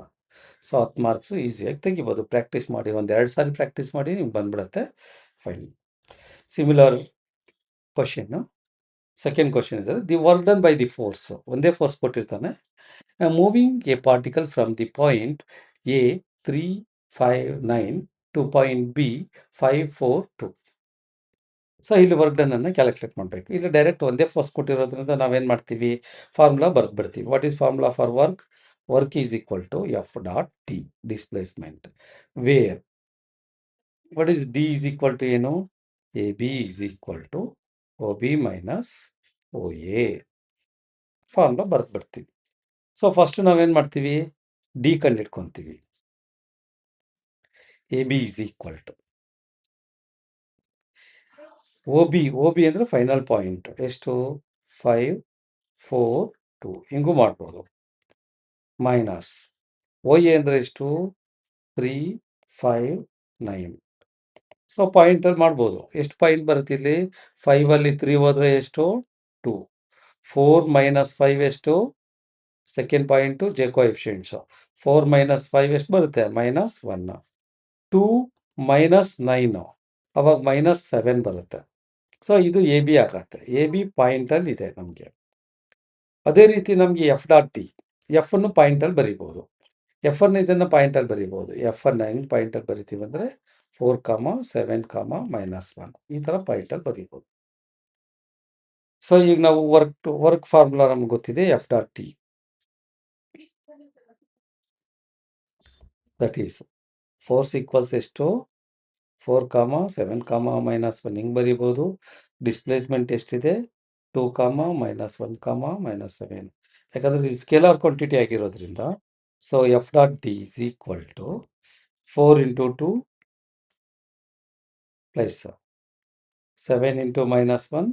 So 10 marks ಈಸಿಯಾಗಿ ತೆಗಿಬೋದು. ಪ್ರಾಕ್ಟೀಸ್ ಮಾಡಿ, 1-2 ಸಾರಿ ಪ್ರಾಕ್ಟೀಸ್ ಮಾಡಿ ನಿಮ್ಗೆ ಬಂದ್ಬಿಡುತ್ತೆ. Fine. Similar question. Second question ಇದ್ದಾರೆ, the work done by the force. ಒಂದೇ ಫೋರ್ಸ್ ಕೊಟ್ಟಿರ್ತಾನೆ. Moving a particle from the point A 3 5 9 to point B 5 4 2. So ಇಲ್ಲಿ ವರ್ಕ್ ಡನ್ ಅನ್ನು ಕ್ಯಾಲ್ಕುಲೇಟ್ ಮಾಡಬೇಕು. ಇಲ್ಲಿ ಡೈರೆಕ್ಟ್ ಒಂದೇ ಫೋರ್ಸ್ ಕೊಟ್ಟಿರೋದ್ರಿಂದ ನಾವೇನು ಮಾಡ್ತೀವಿ? ಫಾರ್ಮುಲಾ ಬರೆದ್ಬಿಡ್ತೀವಿ. What is formula for work? Work is equal to F dot D displacement where. What is D is equal to ಏನು? A B is equal to O B minus O A. Formula ಬರೆದ್ಬಿಡ್ತೀವಿ. ಸೊ ಫಸ್ಟ್ ನಾವೇನು ಮಾಡ್ತೀವಿ? ಡಿ ಕಂಡುಹಿಡ್ಕೊತೀವಿ. A B is equal to O B ಅಂದರೆ ಫೈನಲ್ ಪಾಯಿಂಟ್ ಎಷ್ಟು? 5 4 2 ಹಿಂಗೂ ಮಾಡ್ಬೋದು. ಮೈನಸ್ ಒ ಎ ಅಂದರೆ ಎಷ್ಟು? 3 5 9. ಸೊ ಪಾಯಿಂಟಲ್ಲಿ ಮಾಡ್ಬೋದು. ಎಷ್ಟು ಪಾಯಿಂಟ್ ಬರುತ್ತೆ ಇಲ್ಲಿ? 5ಅಲ್ಲಿ 3 ಹೋದರೆ ಎಷ್ಟು? 2. 4 - 5 ಎಷ್ಟು? Second point J coefficients. 4 - 5 ಎಷ್ಟು ಬರುತ್ತೆ? -1. 2 - 9 ಅವಾಗ -7 ಬರುತ್ತೆ. ಸೊ ಇದು ಎ ಬಿ ಆಗತ್ತೆ. ಎ ಬಿ ಪಾಯಿಂಟಲ್ಲಿ ಇದೆ ನಮಗೆ. ಅದೇ ರೀತಿ ನಮಗೆ ಎಫ್ ಡಾಟ್ ಟಿ, ಎಫ್ ಅನ್ನು ಪಾಯಿಂಟಲ್ಲಿ ಬರಿಬೋದು. ಎಫ್ ಅನ್ನು ಇದನ್ನು ಪಾಯಿಂಟಲ್ಲಿ ಬರಿಬೋದು. ಎಫ್ ಅನ್ನು ಹೆಂಗೆ ಪಾಯಿಂಟಲ್ಲಿ ಬರಿತೀವಿ ಅಂದರೆ 4, 7, -1 ಈ ಥರ ಪಾಯಿಂಟಲ್ಲಿ ಬರಿಬೋದು. ಸೊ ಈಗ ನಾವು ವರ್ಕ್ ಫಾರ್ಮುಲಾ ನಮ್ಗೆ ಗೊತ್ತಿದೆ, F dot T that is force equals ಎಷ್ಟು 4, 7, -1 ಹಿಂಗೆ ಬರಿಬೋದು. ಡಿಸ್ಪ್ಲೇಸ್ಮೆಂಟ್ ಎಷ್ಟಿದೆ 2, -1, -7. ಯಾಕಂದರೆ ಇದು ಸ್ಕೇಲಾರ್ ಕ್ವಾಂಟಿಟಿ ಆಗಿರೋದ್ರಿಂದ so F dot D is equal to 4 × 2 plus 7 × -1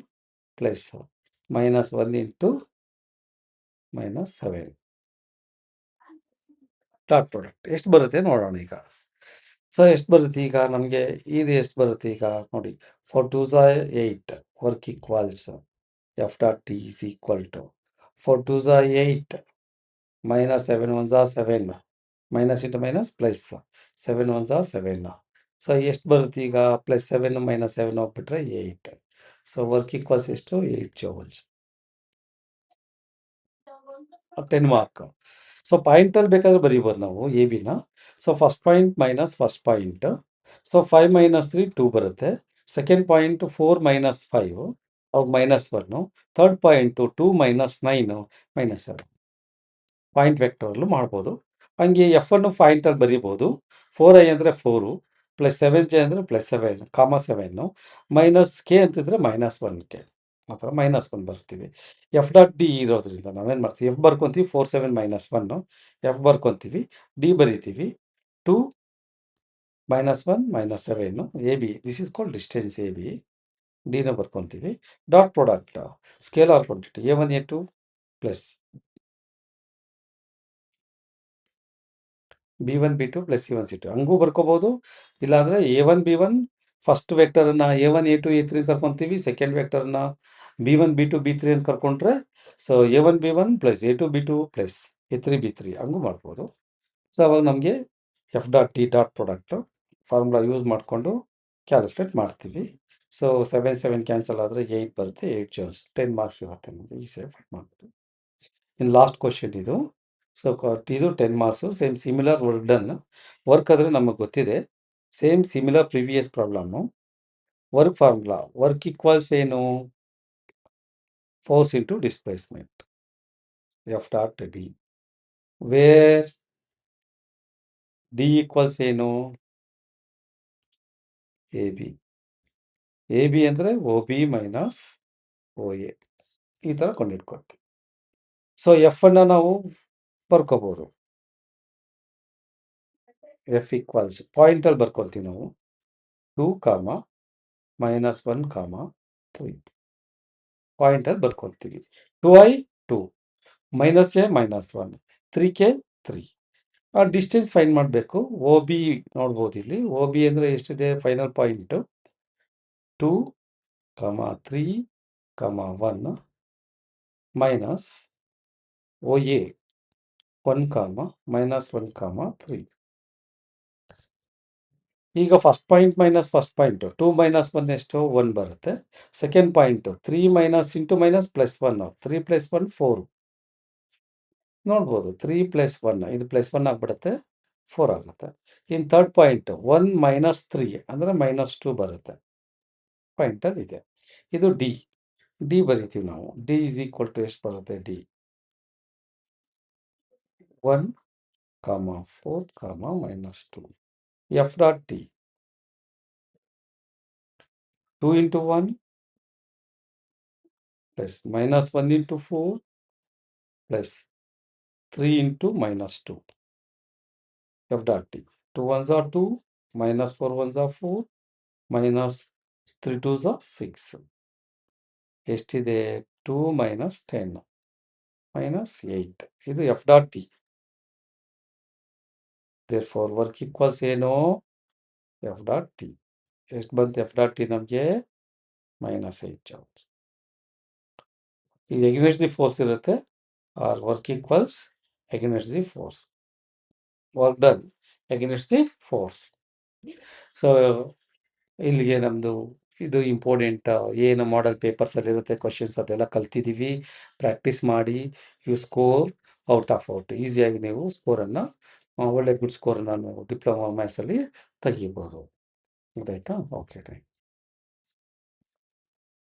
plus -1 × -7 dot product ಎಷ್ಟು ಬರುತ್ತೆ ನೋಡೋಣ ಈಗ. ಸೊ ಎಷ್ಟು ಬರುತ್ತೆ ಈಗ ನಮಗೆ, ಇದು ಎಷ್ಟು ಬರುತ್ತೆ ಈಗ ನೋಡಿ. 4 2s are 8 work equals F dot T is equal to 4 2s are 8 -7 1s are 7 minus into minus plus 7 1s are 7. So ಎಷ್ಟು ಬರುತ್ತೆ ಈಗ +7 -7 ಹೋಗ್ಬಿಟ್ರೆ 8. ಸೊ ವರ್ಕ್ ಈಕ್ವಲ್ಸ್ ಎಷ್ಟು 8 ಜೌಲ್ಸ್, 10 ಮಾರ್ಕ್. ಸೊ ಪಾಯಿಂಟಲ್ಲಿ ಬೇಕಾದ್ರೆ ಬರೀಬೋದು ನಾವು ಎ ಬಿನ. So first point minus first point, so 5 - 3 2 ಬರುತ್ತೆ. ಸೆಕೆಂಡ್ ಪಾಯಿಂಟ್ 4 - 5 ಅವಾಗ -1. Third point 2 - 9 -7. ಪಾಯಿಂಟ್ ವೆಕ್ಟರಲ್ಲೂ ಮಾಡ್ಬೋದು. ಹಂಗೆ ಎಫ್ ಅನ್ನು ಪಾಯಿಂಟಲ್ಲಿ ಬರೀಬೋದು. 4i ಅಂದರೆ 4 +7j ಅಂದರೆ +7, -7 ಮೈನಸ್ ಕೆ ಅಂತಿದ್ರೆ -1 ಆ ಥರ -1 ಬರ್ತೀವಿ. ಎಫ್ ಡಾಟ್ ಡಿ ಇರೋದ್ರಿಂದ ನಾವೇನು ಮಾಡ್ತೀವಿ, ಎಫ್ ಬರ್ಕೊತೀವಿ 4 7 -1 ಎಫ್ ಬರ್ಕೊತೀವಿ, ಡಿ ಬರೀತೀವಿ 2 -1 -7 A B, this is called distance A B. ಡಿನ ಬರ್ಕೊತೀವಿ. Dot product scalar quantity A1 A2 plus B1 B2 plus C1 C2 ಹಂಗೂ ಬರ್ಕೋಬೋದು. ಇಲ್ಲಾಂದರೆ A1 B1 first ವೆಕ್ಟರನ್ನು A1 A2 A3 ಕರ್ಕೊತೀವಿ, second ವೆಕ್ಟರ್ನ B1 B2 B3 ಅಂತ ಕರ್ಕೊಂಡ್ರೆ so A1 B1 plus A2 B2 plus A3 B3 ಹಂಗೂ ಮಾಡ್ಬೋದು. ಸೊ ಅವಾಗ ನಮಗೆ F dot T dot product formula use ಮಾಡಿಕೊಂಡು ಕ್ಯಾಲ್ಕುಲೇಟ್ ಮಾಡ್ತೀವಿ. ಸೊ 7 7 ಕ್ಯಾನ್ಸಲ್ ಆದರೆ 8 ಬರುತ್ತೆ. 8 ಜೌಲ್ಸ್ 10 ಮಾರ್ಕ್ಸ್ ಇರುತ್ತೆ ನಮಗೆ. ಈ ಸೇಫ್ ಮಾಡ್ತೀವಿ. ಇನ್ನು ಲಾಸ್ಟ್ ಕ್ವಶನ್ ಇದು. ಸೊ ಇದು 10 marks. Same similar work done. Work ಆದರೆ ನಮಗೆ ಗೊತ್ತಿದೆ. Same similar previous problem. Work formula work equals ಏನು, force into displacement F dot D, where D equals ಏನು ಎ ಬಿ. ಎ ಬಿ ಅಂದರೆ O B minus O A ಈ ಥರ ಕೊಂಡಿಟ್ಕೊತೀವಿ. ಸೊ ಎಫ್ ಅನ್ನು ನಾವು ಬರ್ಕೋಬೋದು. ಎಫ್ ಈಕ್ವಲ್ಸ್ ಪಾಯಿಂಟಲ್ಲಿ ಬರ್ಕೊತೀವಿ ನಾವು 2, -1, 3 ಪಾಯಿಂಟಲ್ಲಿ ಬರ್ಕೊತೀವಿ. 2i 2 -j -1 3k 3. ಆ ಡಿಸ್ಟೆನ್ಸ್ ಫೈಂಡ್ ಮಾಡಬೇಕು. ಒ ಬಿ ನೋಡ್ಬೋದು ಇಲ್ಲಿ. ಒ ಬಿ ಅಂದರೆ ಎಷ್ಟಿದೆ final point 2, 3, 1 minus O A 1, -1, 3. ಈಗ first point minus first point 2 - 1 ಎಷ್ಟು 1 ಬರುತ್ತೆ. Second point 3 minus into minus +1 3 + 1 4 ನೋಡ್ಬೋದು. 3 + 1 ಇದು +1 ಆಗಿಬಿಡುತ್ತೆ, 4 ಆಗುತ್ತೆ. ಇನ್ನು ಥರ್ಡ್ ಪಾಯಿಂಟು 1 - 3 ಅಂದರೆ -2 ಬರುತ್ತೆ. ಪಾಯಿಂಟಲ್ಲಿ ಇದೆ. ಇದು ಡಿ. ಡಿ ಬರಿತೀವಿ ನಾವು. ಡಿ ಇಸ್ ಈಕ್ವಲ್ ಟು ಎಷ್ಟು ಬರುತ್ತೆ D 1, 4, -2. F dot T 2 × 1 plus -1 × 4 plus 3 × -2 F dot T 2 1s are 2 -4 1s are 4 -3 2s are 6 ಎಷ್ಟಿದೆ 2 - 10 -8 ಇದು F dot T. Therefore work equals ಏನು ಎಫ್ ಡಾಟ್ ಟಿ ಎಷ್ಟು ಬಂತು ಎಫ್ ಡಾಟ್ ಟಿ ನಮಗೆ -8 ಜೌಲ್ಸ್. ಇದು ಎಗ್ನೆಸ್ಟ್ ದಿ ಫೋರ್ಸ್ ಇರುತ್ತೆ or work equals against the force. Work done against the force. So ಇಲ್ಲಿಗೆ ನಮ್ಮದು ಇದು ಇಂಪಾರ್ಟೆಂಟ್ ಏನು ಮಾಡೆಲ್ ಪೇಪರ್ಸಲ್ಲಿರುತ್ತೆ ಕ್ವಶನ್ಸ್ ಅದೆಲ್ಲ ಕಲ್ತಿದ್ದೀವಿ. ಪ್ರಾಕ್ಟೀಸ್ ಮಾಡಿ you score out of out. ಈಸಿಯಾಗಿ ನೀವು ಸ್ಕೋರನ್ನು ಒಳ್ಳೆ ಗುಡ್ ಸ್ಕೋರನ್ನು ನೀವು ಡಿಪ್ಲೊಮಾ ಮ್ಯಾಥ್ಸಲ್ಲಿ ತೆಗಿಬೋದು. ಗೊತ್ತಾಯ್ತಾ? ಓಕೆ.